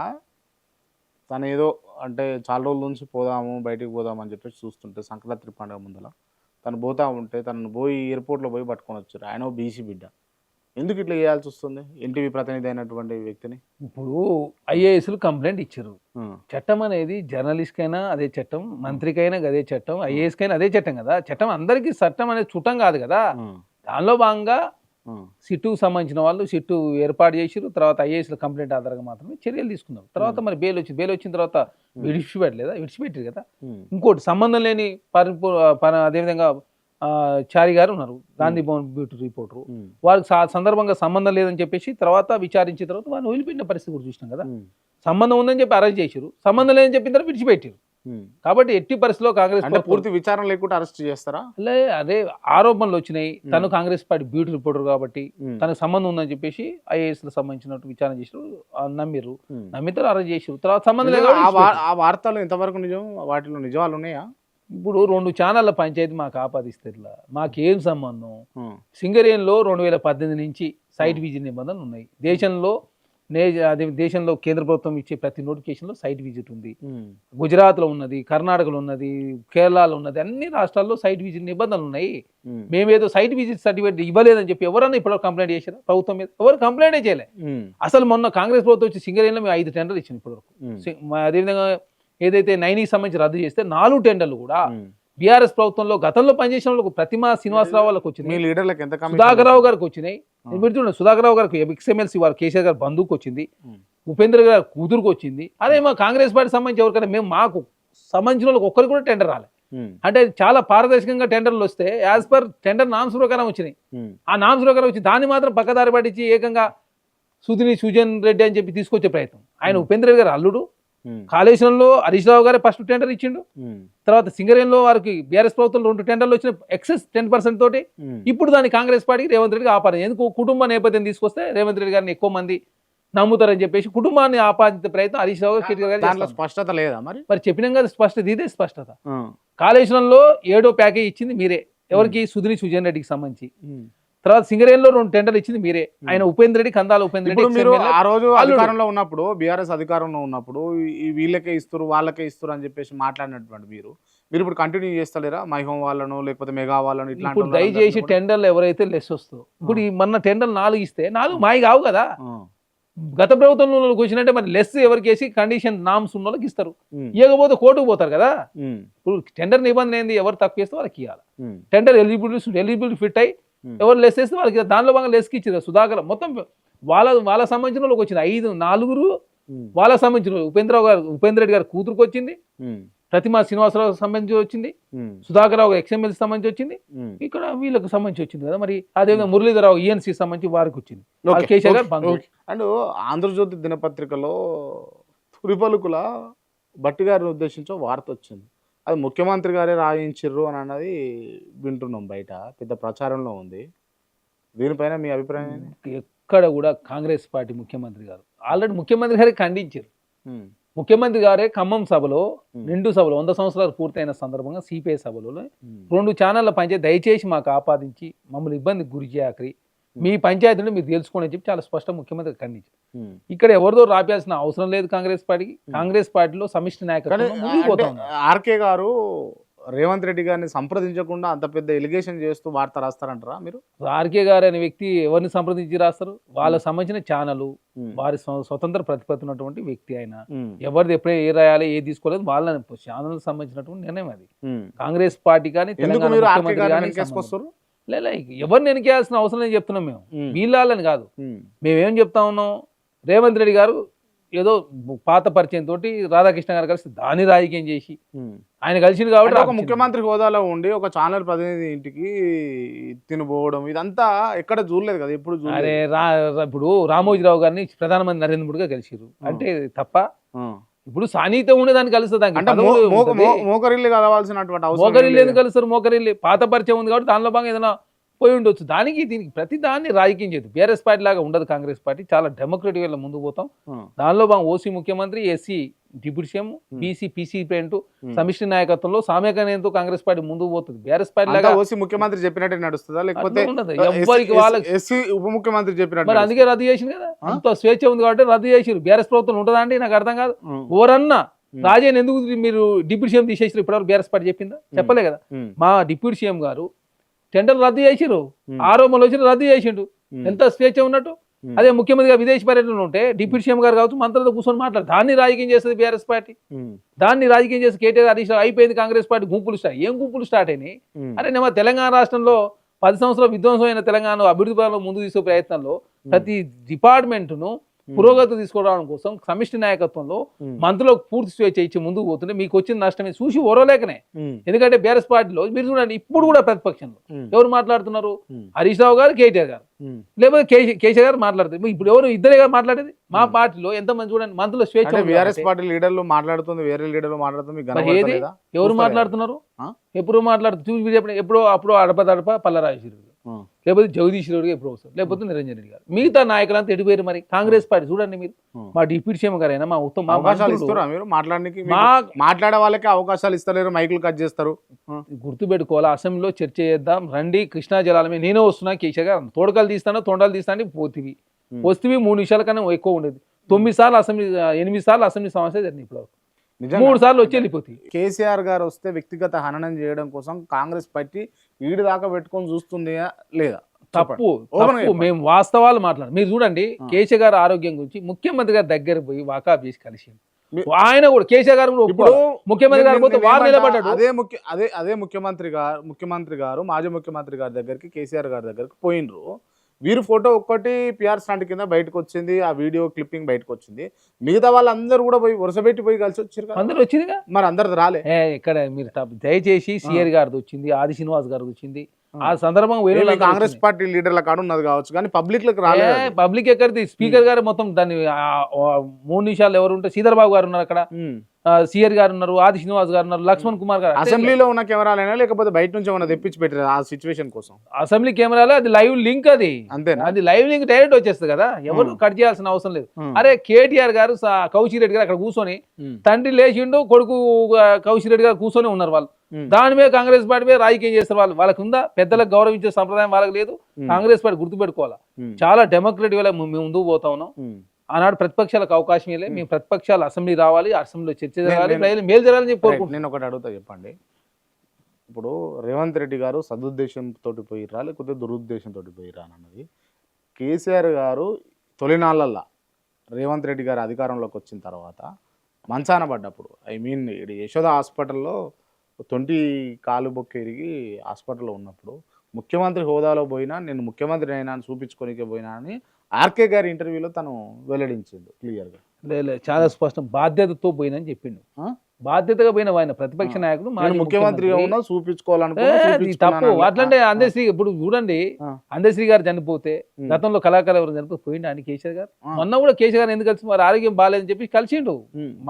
తను ఏదో అంటే చాలా రోజుల నుంచి పోదాము బయటికి పోదాము అని చెప్పేసి చూస్తుంటే సంక్రాంతి పండుగ ముందర తను పోతా ఉంటే తనను పోయి ఎయిర్పోర్ట్లో పోయి పట్టుకొని వచ్చారు. ఆయన బీసీ బిడ్డ. ఎందుకు ఇట్లా చేయాల్సి వస్తుంది ఎన్టీవీ ప్రతినిధి అయినటువంటి వ్యక్తిని? ఇప్పుడు ఐఏఎస్లు కంప్లైంట్ ఇచ్చారు. చట్టం అనేది జర్నలిస్ట్కైనా అదే చట్టం, మంత్రికైనా అదే చట్టం, ఐఏఎస్కైనా అదే చట్టం కదా. చట్టం అందరికీ చట్టం అనేది చుట్టం కాదు కదా. దానిలో భాగంగా సిట్టుకు సంబంధించిన వాళ్ళు సిట్టు ఏర్పాటు చేసిరు. తర్వాత ఐఏఎస్ల కంప్లైంట్ ఆధారంగా మాత్రమే చర్యలు తీసుకున్నారు. తర్వాత మరి బెయిల్ వచ్చిన తర్వాత విడిచిపెట్టారు కదా. ఇంకోటి సంబంధం లేని అదేవిధంగా చారి గారు ఉన్నారు, గాంధీ భవన్ బ్యూటీ రిపోర్టరు. వాళ్ళకి సందర్భంగా సంబంధం లేదని చెప్పేసి తర్వాత విచారించిన తర్వాత వాళ్ళని వదిలిపెట్టిన పరిస్థితి కూడా చూసినాం కదా. సంబంధం ఉందని చెప్పి అరెస్ట్ చేశారు, సంబంధం లేదని చెప్పిన తర్వాత విడిచిపెట్టారు. కాబట్టి ఎట్టి పరిస్థితిలో కాంగ్రెస్ పూర్తి విచారణ లేకుండా అరెస్ట్ చేస్తారా? అదే ఆరోపణలు వచ్చినాయి. తను కాంగ్రెస్ పార్టీ బ్యూటీ రిపోర్టర్ కాబట్టి తనకు సంబంధం ఉందని చెప్పేసి ఐఏఎస్ లకు సంబంధించినట్టు విచారణ చేసారు, నమ్మితో అరెస్ట్ చేసారు. తర్వాత సంబంధం లేదు. ఆ వార్తలు ఎంతవరకు నిజం, వాటిలో నిజాలు ఉన్నాయా? ఇప్పుడు 2 ఛానళ్ళ పంచాయతీ మాకు ఆపాదిస్తే మాకేం సంబంధం? సింగరేణిలో 2018 నుంచి సైట్ విజిట్ నిబంధనలు ఉన్నాయి. దేశంలో కేంద్ర ప్రభుత్వం ఇచ్చే ప్రతి నోటిఫికేషన్లో సైట్ విజిట్ ఉంది. గుజరాత్లో ఉన్నది, కర్ణాటకలో ఉన్నది, కేరళలో ఉన్నది, అన్ని రాష్ట్రాల్లో సైట్ విజిట్ నిబంధనలు ఉన్నాయి. మేమేదో సైట్ విజిట్ సర్టిఫికేట్ ఇవ్వలేదని చెప్పి ఎవరన్నా ఇప్పుడు కంప్లైంట్ చేశారా ప్రభుత్వం మీద? ఎవరు కంప్లైంటే చేయలే. అసలు మొన్న కాంగ్రెస్ ప్రభుత్వం వచ్చి సింగరేణిలో మేము 5 టెండర్లు ఇచ్చాం ఇప్పటివరకు. అదేవిధంగా ఏదైతే 9కి సంబంధించి రద్దు చేస్తే 4 టెండర్లు కూడా బీఆర్ఎస్ ప్రభుత్వంలో గతంలో పనిచేసిన వాళ్ళకు ప్రతిమా శ్రీనివాసరావు వాళ్ళకి వచ్చినాయి, సుధాకర్రావు గారికి వచ్చినాయి. మీరు చూడండి, సుధాకర్రావు గారికి ఎక్స్ఎమ్మెల్సీ వారు కేసీఆర్ గారు బంధువుకు వచ్చింది, ఉపేంద్ర గారి కూతురుకు వచ్చింది. అదే మా కాంగ్రెస్ పార్టీ సంబంధించి ఎవరికైనా మేము మాకు సంబంధించిన వాళ్ళకి ఒక్కరికి కూడా టెండర్ రాలేదు. అంటే చాలా పారదర్శకంగా టెండర్లు వస్తే యాజ్ పర్ టెండర్ నామ్స్ ప్రకారం వచ్చినాయి. ఆ నామ్స్ ప్రకారం వచ్చి దాన్ని మాత్రం పక్కదారి పట్టించి ఏకంగా సుజన్ రెడ్డి అని చెప్పి తీసుకొచ్చే ప్రయత్నం. ఆయన ఉపేంద్ర గారు అల్లుడు. కాళేశ్వరంలో హరీష్ రావు గారే ఫస్ట్ టెండర్ ఇచ్చిండు. తర్వాత సింగరేణిలో వారికి బీఆర్ఎస్ ప్రభుత్వం 2 టెండర్లు వచ్చిన ఎక్సెస్ 10% తోటి ఇప్పుడు దాన్ని కాంగ్రెస్ పార్టీకి రేవంత్ రెడ్డికి ఆపాదింది. ఎందుకు? కుటుంబ నేపథ్యం తీసుకొస్తే రేవంత్ రెడ్డి గారిని ఎక్కువ మంది నమ్ముతారని చెప్పేసి కుటుంబాన్ని ఆపాదించే ప్రయత్నం హరీష్ రావు గారు. స్పష్టత లేదా? మరి చెప్పినాం కదా స్పష్టత, ఇదే స్పష్టత. కాళేశ్వరంలో 7వ ప్యాకేజ్ ఇచ్చింది మీరే. ఎవరికి? సుజన్ రెడ్డికి సంబంధించి. తర్వాత సింగరేణిలో 2 టెండర్లు ఇచ్చింది మీరే. ఆయన ఉపేంద్ర రెడ్డి, కందాల ఉపేంద్ర రెడ్డి. మీరు ఆ రోజు అధికారంలో ఉన్నప్పుడు, బీఆర్ఎస్ అధికారంలో ఉన్నప్పుడు వీళ్ళకే ఇస్తారు వాళ్ళకే ఇస్తారు అని చెప్పేసి మాట్లాడినటువంటి మీరు ఇప్పుడు కంటిన్యూ చేస్తలేరా? మైహోం వాళ్ళను లేకపోతే మెగా వాళ్ళను ఇట్లా? ఇప్పుడు దయచేసి టెండర్లు ఎవరైతే లెస్ వస్తుందో, ఇప్పుడు మొన్న టెండర్లు 4 ఇస్తే 4 మాయి కావు కదా. గత ప్రభుత్వంలో వచ్చినట్టే మరి లెస్ ఎవరికి వేసి కండిషన్ నామ్స్ ఉన్న వాళ్ళకి ఇస్తారు. ఇవ్వకపోతే కోర్టుకు పోతారు కదా. ఇప్పుడు టెండర్ నిబంధన ఏంది? ఎవరు తక్కువ వేస్తే వాళ్ళకి ఇవ్వాలి. టెండర్ ఎలిజిబిలిటీ ఫిట్ అయ్యి ఎవరు లెస్ వేస్తే వాళ్ళకి దానిలో భాగంగా లెస్కి ఇచ్చారు. సుధాకర్ మొత్తం వాళ్ళ సంబంధించిన వాళ్ళకి వచ్చింది 4 వాళ్ళ సంబంధించిన ఉపేంద్ర రెడ్డి గారి కూతురుకు వచ్చింది, ప్రతిమా శ్రీనివాసరావు సంబంధించి వచ్చింది, సుధాకర్రావు ఎక్స్ఎమ్మెల్సీ సంబంధించి వచ్చింది, ఇక్కడ వీళ్ళకి సంబంధించి వచ్చింది కదా. మరి అదేవిధంగా మురళీధరరావు ఈఎన్సీ సంబంధించి వారికి వచ్చింది. కేసీఆర్ గారు అండ్ ఆంధ్రజ్యోతి దినపత్రికలో తురిపలుకుల భట్టి గారిని ఉద్దేశించి వార్త వచ్చింది. అది ముఖ్యమంత్రి గారే రాయించారు అని అన్నది వింటున్నాం, బయట పెద్ద ప్రచారంలో ఉంది. దీనిపైన మీ అభిప్రాయం ఏంటి? ఎక్కడ కూడా కాంగ్రెస్ పార్టీ ముఖ్యమంత్రి గారు ఆల్రెడీ ముఖ్యమంత్రి గారే ఖండించారు. ముఖ్యమంత్రి గారే ఖమ్మం సభలో, నిండు సభలో 100 సంవత్సరాలు పూర్తయిన సందర్భంగా సిపిఐ సభలో 2 ఛానళ్ల పంచాయతీ దయచేసి మాకు ఆపాదించి మమ్మల్ని ఇబ్బందికి గురి చేయకరి, మీ పంచాయతీని మీరు తెలుసుకోండి అని చెప్పి చాలా స్పష్టం ముఖ్యమంత్రి ఖండించారు. ఇక్కడ ఎవరిదో రాపాల్సిన అవసరం లేదు కాంగ్రెస్ పార్టీకి. కాంగ్రెస్ పార్టీలో సమిష్టి నాయకత్వం. ఆర్కే గారు రేవంత్ రెడ్డి గారిని సంప్రదించకుండా అంత పెద్ద ఎలిగేషన్ చేస్తూ వార్త రాస్తారంటారా మీరు? ఆర్కే గారు అనే వ్యక్తి ఎవరిని సంప్రదించి రాస్తారు? వాళ్ళకి సంబంధించిన ఛానల్, వారి స్వతంత్ర ప్రతిపత్తి ఉన్నటువంటి వ్యక్తి. ఆయన ఎవరిది ఎప్పుడే ఏ రాయాలి ఏ తీసుకోలేదు, వాళ్ళ ఛానల్ సంబంధించినటువంటి నిర్ణయం అది. కాంగ్రెస్ పార్టీ కానీ లేదా ఎవరిని ఎన్నికేయాల్సిన అవసరం నేను చెప్తున్నాం. మేము వీళ్ళని కాదు, మేమేం చెప్తా ఉన్నాం, రేవంత్ రెడ్డి గారు ఏదో పాత పరిచయం తోటి రాధాకృష్ణ గారు కలిసి దాని రాజకీయం చేసి ఆయన కలిసింది కాబట్టి ఒక ముఖ్యమంత్రి హోదాలో ఉండి ఒక ఛానల్ ప్రతినిధి ఇంటికి తినబోవడం ఇదంతా ఎక్కడ చూడలేదు కదా, ఎప్పుడు చూడలేదు. అరే ఇప్పుడు రామోజీరావు గారిని ప్రధానమంత్రి నరేంద్ర మోడీ గారు కలిసిరు అంటే తప్ప? ఇప్పుడు సానీతో ఉండేదాన్ని కలుస్తుంది. మోకరిల్లు కలవాల్సినటువంటి అవసరం. మోకరిల్లు ఎందుకు కలుస్తారు? మోకరిల్లు పాత పరిచయం ఉంది కాబట్టి దానిలో భాగంగా ఏదైనా పోయి ఉండొచ్చు. దీనికి ప్రతి దాన్ని రాజకీయం చేయదు. బీఆర్ఎస్ పార్టీ లాగా ఉండదు కాంగ్రెస్ పార్టీ. చాలా డెమోక్రటిక్ వేళ ముందుకు పోతాం. దానిలో భాగం ఓసీ ముఖ్యమంత్రి, SC deputy CM BC PC pant సమిష్టి నాయకత్వంలో సామ్యకనేంతో కాంగ్రెస్ పార్టీ ముందుకు పోతుంది. బీఆర్ఎస్ పార్టీ లాగా ఓసీ ముఖ్యమంత్రి చెప్పినట్టే నడుస్తుందా లేకపోతే ఉండదు. ఎవ్వరికి వాళ్ళకి ఎస్సీ ఉప ముఖ్యమంత్రి చెప్పినట్టు మరి అందుకే రద్దు చేసింది కదా, అంత స్వేచ్ఛ ఉంది కాబట్టి రద్దు చేసిరు. బీఆర్ఎస్ ప్రభుత్వం ఉంటుందా అండి? నాకు అర్థం కాదు. ఎవరన్నా రాజేని ఎందుకు మీరు డిప్యూటీ సీఎం తీసేసారు? ఇప్పటివరకు బీఆర్ఎస్ పార్టీ చెప్పిందా? చెప్పలే కదా. మా డిప్యూటీ సీఎం గారు టెండర్లు రద్దు చేసిరు, ఆరోపణలు వచ్చి రద్దు చేసిండు. ఎంత స్వేచ్ఛ ఉన్నట్టు. అదే ముఖ్యమంత్రిగా విదేశీ పర్యటనలు ఉంటే డిప్యూటీ సీఎం గారు కావచ్చు మంత్రులతో కూర్చొని మాట్లాడు. దాన్ని రాజకీయం చేస్తుంది బీఆర్ఎస్ పార్టీ, దాన్ని రాజకీయం చేసి కేటీఆర్ హరీష్ రావు అయిపోయింది. కాంగ్రెస్ పార్టీ గుంపులు స్టార్ట్. ఏం గుంపులు స్టార్ట్ అయినాయి? అరే నేను తెలంగాణ రాష్ట్రంలో 10 సంవత్సరాల విధ్వంసమైన తెలంగాణ అభివృద్ధి పరంలో ముందు తీసుకు ప్రయత్నంలో ప్రతి డిపార్ట్మెంట్ను పురోగతి తీసుకోవడం కోసం సమిష్టి నాయకత్వంలో మంత్రులకు పూర్తి స్వేచ్ఛ ఇచ్చి ముందుకు పోతుంటే మీకు వచ్చిన నష్టమే చూసి ఓరలేకనే. ఎందుకంటే బీఆర్ఎస్ పార్టీలో మీరు చూడండి ఇప్పుడు కూడా ప్రతిపక్షంలో ఎవరు మాట్లాడుతున్నారు? హరీష్ రావు గారు, కేటీఆర్ గారు, లేకపోతే కేసీఆర్ గారు మాట్లాడుతారు. ఇప్పుడు ఎవరు? ఇద్దరేగా మాట్లాడేది. మా పార్టీలో ఎంతమంది చూడండి మంత్రుల స్వేచ్ఛ. బీఆర్ఎస్ పార్టీ లీడర్లు మాట్లాడుతుంది, వేరే లీడర్లు మాట్లాడుతుంది. ఏది ఎవరు మాట్లాడుతున్నారు? ఎప్పుడు మాట్లాడుతూ చూసి ఎప్పుడో అప్పుడు అడప పల్లరాజేశ్వరి, లేకపోతే జగదీష్ రెడ్డి ఎప్పుడు వస్తారు, లేకపోతే నిరంజన్ రెడ్డి గారు. మిగతా నాయకులంతా ఎడిపోయారు. మరి కాంగ్రెస్ పార్టీ చూడండి మీరు, మా డిప్యూటీ సీఎం గారైనా మా ఉత్తమ అవకాశాలు ఇస్తారా మీరు మాట్లాడడానికి? మాట్లాడే వాళ్ళకి అవకాశాలు ఇస్తలేరు, మైకులు కట్ చేస్తారు. గుర్తుపెట్టుకోవాలి, అసెంబ్లీలో చర్చ చేద్దాం రండి, కృష్ణా జలాలమే నేనే వస్తున్నా, కేసీఆర్ గారు తోడకలు తీస్తాను తొండలు తీస్తాను పోతివి 3 నిమిషాల కన్నా ఎక్కువ ఉండేది. 9 సార్లు అసెంబ్లీ 8 సార్లు అసెంబ్లీ సమస్య జరిగింది. ఇప్పుడు 3 సార్లు వచ్చి వెళ్ళిపోతాయి. కేసీఆర్ గారు వస్తే వ్యక్తిగత హననం చేయడం కోసం కాంగ్రెస్ పార్టీ ఈడు దాకా పెట్టుకొని చూస్తుంది లేదా? తప్పు. మేము వాస్తవాలు మాట్లాడు. మీరు చూడండి కేసీఆర్ గారు ఆరోగ్యం గురించి ముఖ్యమంత్రి గారి దగ్గర పోయి వాకాబ్ చేసి కలిసి ఆయన కూడా కేసీఆర్ గారు ఇప్పుడు ముఖ్యమంత్రి గారు పోతే వారు నిలబడ్డాడు. అదే ముఖ్యమంత్రి గారు మాజీ ముఖ్యమంత్రి గారి దగ్గరికి కేసీఆర్ గారి దగ్గరికి పోయినరు. వీరు ఫోటో ఒక్కటి పిఆర్ స్టాండ్ కింద బయటకు వచ్చింది, ఆ వీడియో క్లిప్పింగ్ బయటకు వచ్చింది. మిగతా వాళ్ళందరూ కూడా పోయి వరుసపెట్టి పోయి కలిసి వచ్చారు. అందరూ వచ్చిందిగా, మరి అందరిది రాలే. ఇక్కడ మీరు దయచేసి సిఆర్ గారిది వచ్చింది, ఆది శ్రీనివాస్ గారిది వచ్చింది. ఆ సందర్భం కాంగ్రెస్ పార్టీ లీడర్ల కాడ ఉన్నది కావచ్చు కానీ పబ్లిక్ లకు రాలే. పబ్లిక్ ఎక్కడిది? స్పీకర్ గారు మొత్తం దాన్ని 3 నిమిషాలు ఎవరు ఉంటే శ్రీధర్ బాబు గారు ఉన్నారు అక్కడ, సిఆర్ గారు ఉన్నారు, ఆది శ్రీనివాస్ గారు ఉన్నారు, లక్ష్మణ్ కుమార్ గారు. అసెంబ్లీలో ఉన్న కెమెరాలైనా లేకపోతే బయట నుంచి ఏమైనా తెప్పించి పెట్టారు ఆ సిచ్యువేషన్ కోసం? అసెంబ్లీ కెమెరాలో అది లైవ్ లింక్, అది అంతేనా? అది లైవ్ లింక్ డైరెక్ట్ వచ్చేస్తుంది కదా, ఎవరు కట్ చేయాల్సిన అవసరం లేదు. అరే కేటీఆర్ గారు కౌశిక్ రెడ్డి గారు అక్కడ కూర్చొని తండ్రి లేచిండు, కొడుకు కౌశిక్ రెడ్డి గారు కూర్చొని ఉన్నారు. వాళ్ళు దాని మీద కాంగ్రెస్ పార్టీ మీద రాజకీయం చేస్తారు. వాళ్ళకి ఉందా? పెద్దలకు గౌరవించే సంప్రదాయం వాళ్ళకి లేదు. కాంగ్రెస్ పార్టీ గుర్తుపెట్టుకోవాలా, చాలా డెమోక్రటిక్ గా మేము ముందుకు పోతా ఉన్నాం. ఆనాడు ప్రతిపక్షాలకు అవకాశం ఇవ్వలేదు. మేము ప్రతిపక్షాలు అసెంబ్లీ రావాలి, అసెంబ్లీలో చర్చ జరగాలి, మేలు జరగాలని చెప్పి కోరుకుంటున్నాను. నేను ఒకటి అడుగుతా చెప్పండి. ఇప్పుడు రేవంత్ రెడ్డి గారు సదుద్దేశంతో పోయిరా లేకపోతే దురుద్దేశంతో పోయిరా అన్నది కేసీఆర్ గారు తొలినాళ్ళల్లో రేవంత్ రెడ్డి గారు అధికారంలోకి వచ్చిన తర్వాత మంచాన పడ్డప్పుడు, యశోద హాస్పిటల్లో 20 కాలు బొక్క ఎరిగి హాస్పిటల్లో ఉన్నప్పుడు ముఖ్యమంత్రి హోదాలో పోయినా నేను ముఖ్యమంత్రి అయినా అని చూపించుకోనికే పోయినా అని ఆర్కే గారి ఇంటర్వ్యూలో తను వెల్లడించిండు క్లియర్గా. లేదు, చాలా స్పష్టం, బాధ్యతతో పోయినని చెప్పిండు. బాధ్యతగా పోయిన ఆయన ప్రతిపక్ష నాయకుడు ముఖ్యమంత్రిగా ఉన్నా చూపించుకోవాలనుకున్నా తప్పు. అట్లంటే అందశ్రీ ఇప్పుడు చూడండి, అందశ్రీ గారు చనిపోతే గతంలో కళాకారు ఎవరు చనిపోతే పోయిండు ఆయన కేసీఆర్ గారు. మొన్న కూడా కేసీఆర్ గారు ఎందుకు కలిసి వారి ఆరోగ్యం బాగాలేదని చెప్పి కలిసిండు.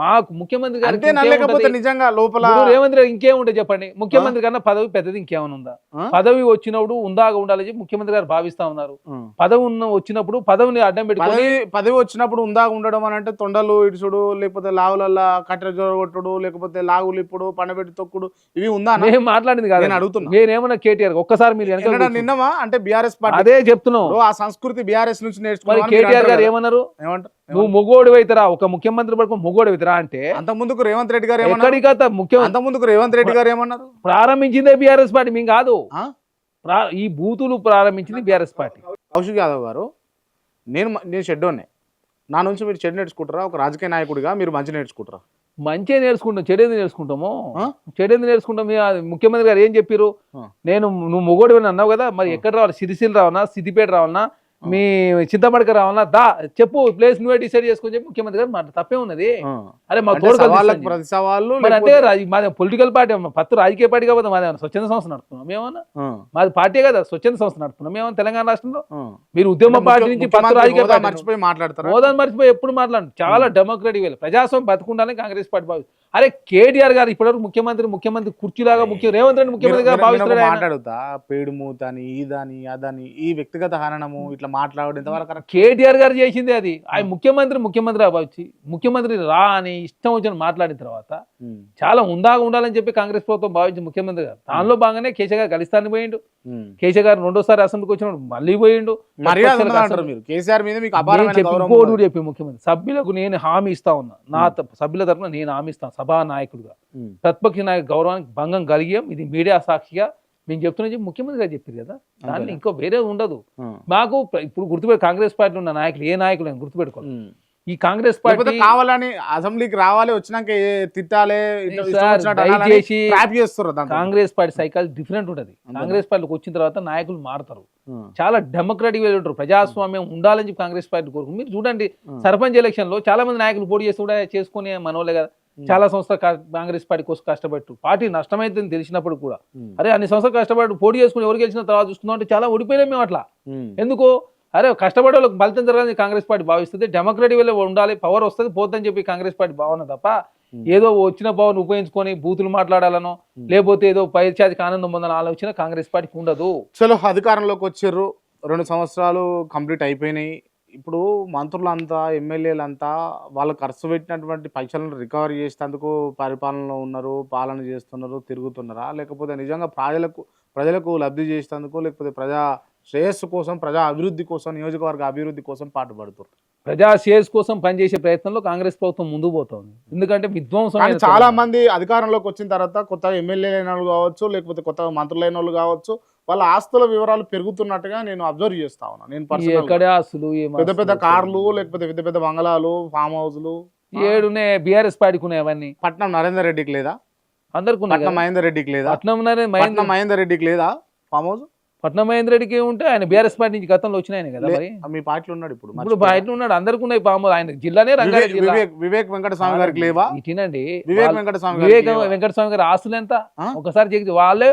మాకు ముఖ్యమంత్రి గారు నిజంగా లోపల రేవంత్ రెడ్డి ఇంకేముంటే చెప్పండి, ముఖ్యమంత్రి కన్నా పదవి పెద్దది ఇంకేమైనా ఉందా? పదవి వచ్చినప్పుడు ఉందాగా ఉండాలని చెప్పి ముఖ్యమంత్రి గారు భావిస్తా ఉన్నారు. పదవి వచ్చినప్పుడు పదవిని అడ్డం పెట్టుకొని పదవి వచ్చినప్పుడు ఉందాగా ఉండడం అని అంటే తొండలు ఇడుచుడు, లేకపోతే లావులల్లా కట్టె జొరగొట్టుడు, లేకపోతే లాగులు ఇప్పుడు పండబెట్టి తొక్కుడు, ఇవి ఉందా? నేను మాట్లాడింది కాదు, నేను అడుగుతున్నా. నేనేమన్నా కేటీఆర్ ఒక్కసారి మీరు నిన్నమా అంటే బీఆర్ఎస్ పార్టీ అదే చెప్తున్నావు, ఆ సంస్కృతి బీఆర్ఎస్ నుంచి నేర్చుకున్నారు. కేటీఆర్ గారు ఏమన్నారు? నువ్వు మొగోడు అవుతారా, ఒక ముఖ్యమంత్రి పడుకో మొగోడు అవుతారా అంటే అంత ముందుకు రేవంత్ రెడ్డి గారు అంత ముందుకు రేవంత్ రెడ్డి గారు ఏమన్నారు? ప్రారంభించిందే బీఆర్ఎస్ పార్టీ, మేము కాదు. ఈ బూతులు ప్రారంభించింది బీఆర్ఎస్ పార్టీ. కౌశిక్ యాదవ్ గారు, నేను షెడ్డోనే, నా నుంచి మీరు చెడు నేర్చుకుంటారా? ఒక రాజకీయ నాయకుడిగా మీరు మంచి నేర్చుకుంటారా? మంచిగా నేర్చుకుంటాం, చెడేది నేర్చుకుంటాము. చెడేది నేర్చుకుంటాం. ముఖ్యమంత్రి గారు ఏం చెప్పారు? నువ్వు మొగోడు అన్నావు కదా, మరి ఎక్కడ రావాలి? సిరిసిల్ల రావాలన్నా, సిద్దిపేట రావాలన్నా, మీ చింతమడక రావాలన్నా, దా చెప్పు, ప్లేస్ నువ్వే డిసైడ్ చేసుకొని చెప్పి ముఖ్యమంత్రి గారు మాట తప్పే ఉన్నది. అరే మా తోడు అంటే మాది పొలిటికల్ పార్టీ, పత్తు రాజకీయ పార్టీ కాబట్టి మాది స్వచ్ఛంద సంస్థ నడుపుతున్నాం. మేమన్నా మాది పార్టీ కదా, స్వచ్ఛంద సంస్థ నడుపుతున్నాం. మేమన్నా తెలంగాణ రాష్ట్రంలో మీరు ఉద్యమ పార్టీ నుంచి పత్తు రాజకీయ పార్టీ మర్చిపోయి మాట్లాడతారు. హోదాను మర్చిపోయి ఎప్పుడు మాట్లాడు. చాలా డెమోక్రటిక్ వేలు ప్రజాస్వామ్యం బతుకుండాలని కాంగ్రెస్ పార్టీ భావిస్తుంది. అరే కేటీఆర్ గారు ఇప్పటివరకు ముఖ్యమంత్రి కుర్చీలాగా రేవంత్ రెడ్డి ముఖ్యమంత్రిగా భావిస్తున్నాడు. మాట్లాడుతా పేడు మూతని, ఈదని, అదని, ఈ వ్యక్తిగత హననము ఇట్లా ఇట్లా మాట్లాడడం ఇంతవరకు కరెక్ట్. కేటీఆర్ గారు చేసింది అది. ఆయన ముఖ్యమంత్రి అవ్వచ్చు, ముఖ్యమంత్రి రా అని ఇష్టం వచ్చిన మాట్లాడిన తర్వాత చాలా ఉందాగా ఉండాలని చెప్పి కాంగ్రెస్ ప్రభుత్వం భావించి ముఖ్యమంత్రి గారు దానిలో భాగంగానే కేసీఆర్ గారు కలిస్తానికి పోయిండు. కేసీఆర్ గారు రెండోసారి అసెంబ్లీకి వచ్చినప్పుడు మళ్ళీ పోయిండు. మర్యాద ఉన్నదా అంటారు మీరు? కేసీఆర్ మీద మీకు అపారమైన గౌరవం ఇంకోటి కూడా చెప్పి ముఖ్యమంత్రి సభ్యులకు నేను హామీ ఇస్తా ఉన్నా, నా సభ్యుల తరఫున నేను హామీ ఇస్తాను సభా నాయకుడిగా, ప్రతిపక్ష నాయక గౌరవానికి భంగం కలిగాం, ఇది మీడియా సాక్షిగా మేము చెప్తున్నా చెప్పి ముఖ్యమంత్రి గారు చెప్పారు కదా, దాంట్లో ఇంకో వేరే ఉండదు. మాకు ఇప్పుడు గుర్తుపెట్టి కాంగ్రెస్ పార్టీలో ఉన్న నాయకులు ఏ నాయకులు అని గుర్తుపెట్టుకోవాలి. ఈ కాంగ్రెస్ పార్టీ కావాలని అసెంబ్లీకి రావాలి, వచ్చినాక తిట్టాలి, దయచేసి కాంగ్రెస్ పార్టీ సైకాలజీ డిఫరెంట్ ఉంటది. కాంగ్రెస్ పార్టీకి వచ్చిన తర్వాత నాయకులు మారుతారు, చాలా డెమోక్రాటిక్ గా ఉంటారు, ప్రజాస్వామ్యం ఉండాలని చెప్పి కాంగ్రెస్ పార్టీ కోరుకుంది. మీరు చూడండి సర్పంచ్ ఎలక్షన్ లో చాలా మంది నాయకులు పోటీ చేసి కూడా చేసుకునే మనోలే కదా, చాలా సంవత్సరాలు కాంగ్రెస్ పార్టీ కోసం కష్టపట్టు, పార్టీ నష్టమైందని తెలిసినప్పుడు కూడా అరే అన్ని సంవత్సరాలు కష్టపడి పోటీ చేసుకుని ఎవరు గెలిచిన తర్వాత చూసుకుందాం అంటే చాలా ఓడిపోయినాం మేము అట్లా. ఎందుకు అరే కష్టపడే వాళ్ళకి ఫలితం జరగాలని కాంగ్రెస్ పార్టీ భావిస్తుంది, డెమోక్రటిక్ వేలో ఉండాలి, పవర్ వస్తుంది పోతుందని చెప్పి కాంగ్రెస్ పార్టీ భావన తప్ప ఏదో వచ్చిన పవర్ ఉపయోగించుకొని బూతులు మాట్లాడాలనో లేకపోతే ఏదో పైచాదికి ఆనందం పొందాలని ఆలోచన కాంగ్రెస్ పార్టీకి ఉండదు. చలో అధికారంలోకి వచ్చారు, 2 సంవత్సరాలు కంప్లీట్ అయిపోయినాయి. ఇప్పుడు మంత్రులంతా ఎమ్మెల్యేలంతా వాళ్ళు ఖర్చు పెట్టినటువంటి పైసలను రికవరీ చేసేందుకు పరిపాలనలో ఉన్నారు, పాలన చేస్తున్నారు, తిరుగుతున్నారా, లేకపోతే నిజంగా ప్రజలకు లబ్ధి చేసేందుకు, లేకపోతే ప్రజా శ్రేయస్సు కోసం, ప్రజా అభివృద్ధి కోసం, నియోజకవర్గ అభివృద్ధి కోసం పాటుపడుతున్నారు? ప్రజా శ్రేయస్ కోసం పనిచేసే ప్రయత్నంలో కాంగ్రెస్ ప్రభుత్వం ముందుకు పోతుంది. ఎందుకంటే విధ్వంసం చాలా మంది అధికారంలోకి వచ్చిన తర్వాత కొత్త ఎమ్మెల్యేలైన వాళ్ళు కావచ్చు, లేకపోతే కొత్త మంత్రులైన వాళ్ళు కావచ్చు, వాళ్ళ ఆస్తుల వివరాలు పెరుగుతున్నట్టుగా నేను అబ్జర్వ్ చేస్తా ఉన్నా. నేను ఎక్కడ ఆస్తులు పెద్ద పెద్ద కార్లు, లేకపోతే పెద్ద పెద్ద బంగళాలు, ఫామ్ హౌస్లు ఏడునే బీఆర్ఎస్ పార్టీకి ఉన్నాయి. అవన్నీ పట్నం నరేందర్ రెడ్డికి లేదా? అందరికి పట్నం మహేందర్ రెడ్డికి లేదా? పట్నం మహేందర్ రెడ్డికి లేదా ఫామ్ హౌస్? పట్నం మహేందర్ రెడ్డికి ఉంటే ఆయన బీఆర్ఎస్ పార్టీ నుంచి గతంలో వచ్చినాయి కదా, మరి మీ పార్టీలో ఉన్నాడు ఇప్పుడు. ఇప్పుడు పార్టీలో ఉన్నాడు, అందరికి ఉన్నాయి ఫామ్ హౌస్. ఆయన జిల్లానే రంగారెడ్డి జిల్లా. వివేక్ వెంకటస్వామి గారికి లేవా? ఇటీనండి వివేక్ వెంకటస్వామి గారి ఆస్తులు ఎంత ఒకసారి చెక్. వాళ్ళే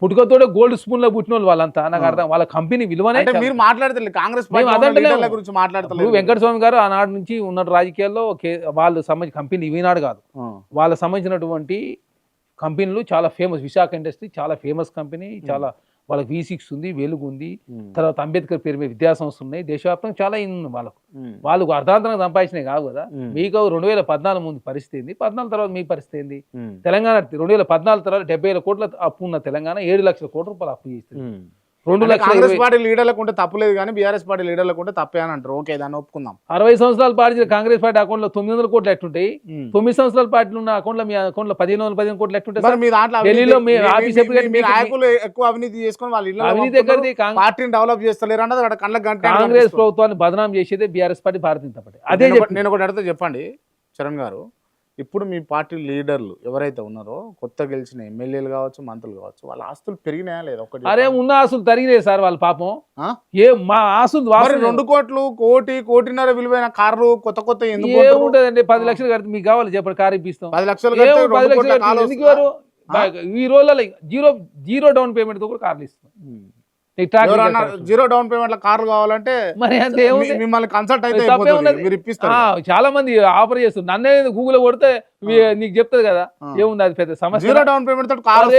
పుట్టుకతోడే గోల్డ్ స్పూన్ లో పుట్టిన వాళ్ళు వాళ్ళంతా. నాకు అర్థం, వాళ్ళ కంపెనీ విలువనే. మీరు మాట్లాడతారు కాంగ్రెస్ గురించి మాట్లాడతారు. వెంకటస్వామి గారు ఆనాడు నుంచి ఉన్న రాజకీయాల్లో వాళ్ళు సంబంధించిన కంపెనీ ఈనాడు కాదు, వాళ్ళకి సంబంధించినటువంటి కంపెనీలు చాలా ఫేమస్. విశాఖ ఇండస్ట్రీ చాలా ఫేమస్ కంపెనీ, చాలా వాళ్ళకి V6 ఉంది, వెలుగు ఉంది, తర్వాత అంబేద్కర్ పేరు మీద విద్యా సంస్థలు ఉన్నాయి, దేశవ్యాప్తంగా చాలా వాళ్ళకు అర్ధాంతరంగా సంపాదించినాయి కావు కదా. మీకు 2014 ముందు పరిస్థితి ఏంది, 14 తర్వాత మీ పరిస్థితి ఏంది? తెలంగాణ 2014 తర్వాత 70,000 కోట్ల అప్పు ఉన్న తెలంగాణ 7 లక్షల కోట్ల రూపాయలు అప్పు చేస్తుంది. 2 లక్షల కాంగ్రెస్ పార్టీ లీడర్లకు ఉంటే తప్పలేదు కానీ బీఆర్ఎస్ పార్టీ లీడర్లకు ఉంటే తప్పే అని అంటారు. ఓకే, దాన్ని ఒప్పుకుందాం. 60 సంవత్సరాల పాటు కాంగ్రెస్ పార్టీ అకౌంట్ లో 900 కోట్లు ఎట్టుంటాయి? 9 సంవత్సరాల పార్టీలు ఉన్న అకౌంట్ లో మీ అకౌంట్ లో 15 కోట్లు ఎట్టుంటాయి? ఢిల్లీలో మీ ఆఫీస్ ఎక్కువ అవినీతి చేసుకుని వాళ్ళు అవినీతి ఎక్కడిది? పార్టీని డెవలప్ చేస్తలేరు అన్నది కాంగ్రెస్ ప్రభుత్వాన్ని బదనాం చేసేదే BRS party, Bharatiya Janata party. అదే నేను ఒకటి అడిగితే చెప్పండి చరణ్ గారు, ఇప్పుడు మీ పార్టీ లీడర్లు ఎవరైతే ఉన్నారో, కొత్త గెలిచిన ఎమ్మెల్యేలు కావచ్చు, మంత్రులు కావచ్చు, వాళ్ళ ఆస్తులు పెరిగినాయా లేదా? ఒకటి అరే ఉన్న ఆస్తులు తరిగినాయి సార్ వాళ్ళ పాపం. మా ఆస్తులు 2 కోట్లు, కోటిన్నర విలువైన కార్లు కొత్త ఎందుకు ఏముంటదండి? 10 లక్షలు కడితే మీకు కావాలి చెప్పండి, కారు ఇప్పిస్తాం. 10 లక్షలు ఎందుకు వారు ఈ రోజులలో జీరో డౌన్ పేమెంట్ తో కూడా కార్లు ఇస్తాం. జీరో డౌన్ పేమెంట్ కార్లు కావాలంటే మరి అంతే మిమ్మల్ని కన్సల్ట్ అయితే మీరు ఇప్పిస్తారు. చాలా మంది ఆఫర్ చేస్తారు. నన్నే గూగుల్ కొడితే నీకు చెప్తుంది కదా ఏముంది, అది పెద్ద సమస్య. జీరో డౌన్ పేమెంట్ తోటి కార్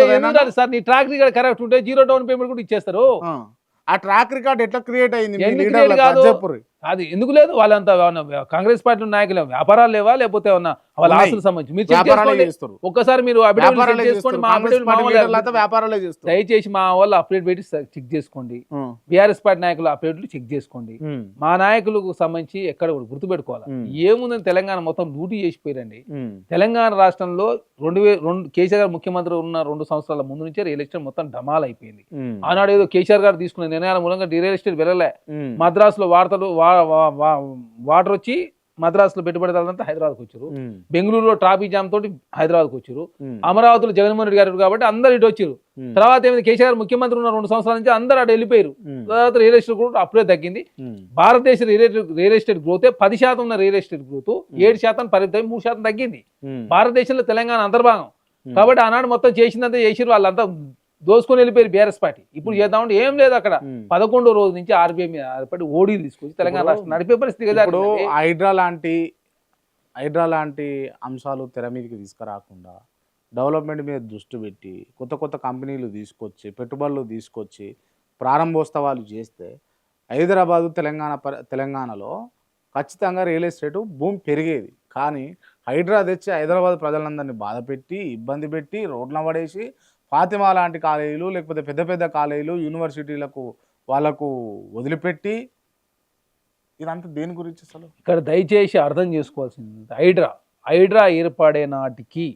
సార్, నీ ట్రాక్ రికార్డ్ కరెక్ట్ ఉంటే జీరో డౌన్ పేమెంట్ కూడా ఇచ్చేస్తారు. ఆ ట్రాక్ రికార్డ్ ఎట్లా క్రియేట్ అయింది? అది ఎందుకు లేదు? వాళ్ళంతా కాంగ్రెస్ పార్టీ నాయకులు వ్యాపారాలు లేవా, లేకపోతే వాళ్ళ ఆస్తులకు సంబంధించి మీరు ఒక్కసారి మీరు దయచేసి మా వాళ్ళు అప్డేట్ పెట్టి చెక్ చేసుకోండి. బీఆర్ఎస్ పార్టీ నాయకులు అప్డేట్లు చెక్ చేసుకోండి. మా నాయకులకు సంబంధించి ఎక్కడ గుర్తుపెట్టుకోవాలి, ఏముందని తెలంగాణ మొత్తం లూటీ చేసిపోయారండి. తెలంగాణ రాష్ట్రంలో 2002 కేసీఆర్ గారు ముఖ్యమంత్రి ఉన్న 2 సంవత్సరాల ముందు నుంచే రియల్ ఎస్టేట్ మొత్తం డమాల్ అయిపోయింది. ఆనాడు ఏదో కేసీఆర్ గారు తీసుకున్న నిర్ణయాల మూలంగా రియల్ ఎస్టేట్ వెళ్ళలే. మద్రాసులో వాటర్ వచ్చి మద్రాసులో పెట్టుబడిదారులంతా హైదరాబాద్కి వచ్చారు. బెంగళూరులో ట్రాఫిక్ జామ్ తోటి హైదరాబాద్కి వచ్చారు. అమరావతిలో జగన్మోహన్ రెడ్డి గారు కాబట్టి అందరు ఇటు వచ్చారు. తర్వాత ఏమైంది, కేసీఆర్ ముఖ్యమంత్రి ఉన్న 2 సంవత్సరాల నుంచి అందరు అటు వెళ్ళిపోయారు. తర్వాత రియల్ ఎస్టేట్ గ్రోత్ అప్పుడే తగ్గింది. భారతదేశ రియల్ ఎస్టేట్ గ్రోత్ 10% ఉన్న రియల్ ఎస్టేట్ గ్రోత్ 7% పరిమితం 3% తగ్గింది. భారతదేశంలో తెలంగాణ అంతర్భాగం కాబట్టి ఆనాడు మొత్తం చేసిందంతా చేసిరు, వాళ్ళంతా దోసుకొని వెళ్ళిపోయారు బీఆర్ఎస్ పార్టీ. ఇప్పుడు చేద్దామంటే ఏం లేదు. అక్కడ 11వ రోజు నుంచి ఆర్బీఐ మీద ఆధారపడి ఓడీలు తీసుకొచ్చి తెలంగాణ రాష్ట్రం నడిపే పరిస్థితి కదా. ఇప్పుడు హైడ్రా లాంటి అంశాలు తెర మీదకి తీసుకురాకుండా డెవలప్మెంట్ మీద దృష్టి పెట్టి కొత్త కంపెనీలు తీసుకొచ్చి, పెట్టుబడులు తీసుకొచ్చి ప్రారంభోత్సవాలు చేస్తే హైదరాబాదు తెలంగాణలో ఖచ్చితంగా రియల్ ఎస్టేట్ భూమి పెరిగేది. కానీ హైడ్రా తెచ్చి హైదరాబాద్ ప్రజలందరినీ బాధపెట్టి ఇబ్బంది పెట్టి రోడ్ల పడేసి ఫాతిమా లాంటి కాలేజీలు లేకపోతే పెద్ద పెద్ద కాలేజీలు యూనివర్సిటీలకు వాళ్ళకు వదిలిపెట్టి ఇదంతా దేని గురించి అసలు? ఇక్కడ దయచేసి అర్థం చేసుకోవాల్సింది హైడ్రా ఏర్పడే నాటికి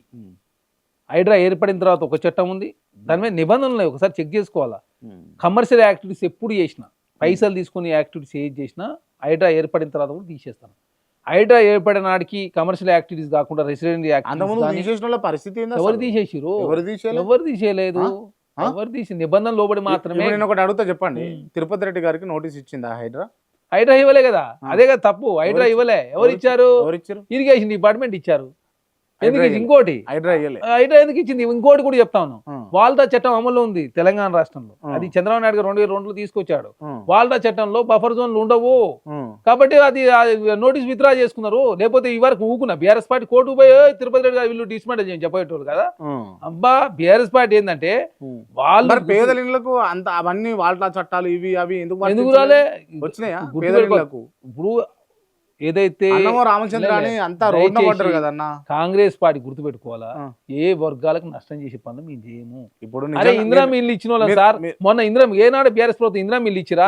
హైడ్రా ఏర్పడిన తర్వాత ఒక చట్టం ఉంది, దాని మీద నిబంధనలు ఒకసారి చెక్ చేసుకోవాలా. కమర్షియల్ యాక్టివిటీస్ ఎప్పుడు చేసినా పైసలు తీసుకుని యాక్టివిటీస్ ఏది చేసినా హైడ్రా ఏర్పడిన తర్వాత కూడా తీసేస్తాను. హైడ్రా ఏర్పడిన నాటికి కమర్షియల్ యాక్టివిటీస్ కాకుండా రెసిడెంట్ యాక్టివిటీస్ పరిస్థితి ఎవరు తీసేసిరు? ఎవరు తీసేయలేదు. ఎవరు తీసి నిబంధనలు లోబడి మాత్రమే. నేను ఒకటి అడుగుతా, చెప్పండి. తిరుపతి రెడ్డి గారికి నోటీస్ ఇచ్చిందా హైడ్రా? హైడ్రా ఇవ్వలే కదా, అదే కదా తప్పు. హైడ్రా ఇవ్వలే. ఎవరు ఇచ్చారు? ఇరిగేషన్ డిపార్ట్మెంట్ ఇచ్చారు. ఎందుకు ఇంకోటి హైడ్రా ఎందుకు ఇచ్చింది? ఇంకోటి కూడా చెప్తా ఉన్నాం. వాల్దా చట్టం అమల్లో ఉంది తెలంగాణ రాష్ట్రంలో. అది చంద్రబాబు నాయుడు గారు 2002లో తీసుకొచ్చాడు. వాల్దా చట్టంలో బఫర్ జోన్లు ఉండవు కాబట్టి అది నోటీస్ విత్డ్రా చేసుకున్నారు. లేకపోతే ఈ వరకు ఊకున్నా బీఆర్ఎస్ పార్టీ కోర్టుకు పోయి తిరుపతి రెడ్డి గారు వీళ్ళు డిస్మెంటల్ చేయని చెప్పేటోళ్ళు కదా. అబ్బా బీఆర్ఎస్ పార్టీ ఏంటంటే వాళ్ళు పేదల ఇళ్లకు అంత అవన్నీ వాల్దా చట్టాలు ఇవి అవి ఎందుకు రాలే వచ్చినాయా? ఇప్పుడు ఏదైతే కాంగ్రెస్ పార్టీ గుర్తుపెట్టుకోవాలా, ఏ వర్గాలకు నష్టం చేసే పనులు మేము చేయము. ఇప్పుడు ఇందిరా మిల్లు ఇచ్చిన వాళ్ళు సార్, మొన్న ఇందిరా ఏనాడు బీఆర్ఎస్ ప్రభుత్వం ఇందిరా మిల్లు ఇచ్చిరా?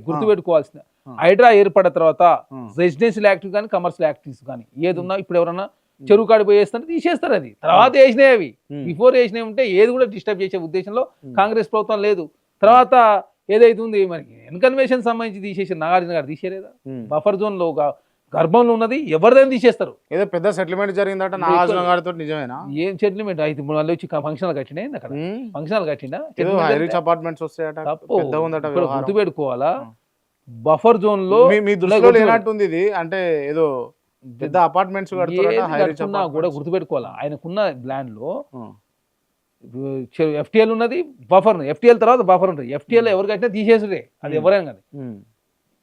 గుర్తుపెట్టుకోవాల్సింది. హైడ్రా ఏర్పడిన తర్వాత రెసిడెన్షియల్ యాక్టివ్ కానీ కమర్షియల్ యాక్టివ్స్ కానీ ఏది ఉన్నా ఇప్పుడు ఎవరన్నా చెరువు కాడి పోయి వేస్తారంటే తీసేస్తారు. అది తర్వాత వేసినాయి. అవి బిఫోర్ వేసినవి ఉంటే ఏది కూడా డిస్టర్బ్ చేసే ఉద్దేశంలో కాంగ్రెస్ ప్రభుత్వం లేదు. తర్వాత ఏదైతే ఉంది మనకి ఇన్కన్వేషన్ సంబంధించి తీసేసి నాగార్జున గారు తీసేయలేదా? బఫర్ జోన్ లో గర్భంలో ఉన్నది ఎవరిదైనా తీసేస్తారు. ఏదో పెద్ద సెటిల్మెంట్ జరిగిందట నాగార్జున గారితో, నిజమేనా? ఏం సెటిల్మెంట్? అయితే మళ్ళీ వచ్చి ఫంక్షన్లు కట్టినాయి అక్కడ. ఫంక్షన్లు కట్టినా అపార్ట్మెంట్స్ వస్తాయట. గుర్తుపెట్టుకోవాలా, బఫర్ జోన్ లో మీ దృష్టిలో ఏనట్టుంది ఇది? అంటే ఏదో పెద్ద అపార్ట్మెంట్స్ కూడా గుర్తుపెట్టుకోవాలా. ఆయనకున్న ల్యాండ్ లో ఎఫ్టీఎల్ ఉన్నది, బఫర్. ఎఫ్టీఎల్ తర్వాత బఫర్ ఉంటుంది. ఎఫ్టీఎల్ ఎవరు కట్టినా తీసేసుడే, అది ఎవరైనా కానీ.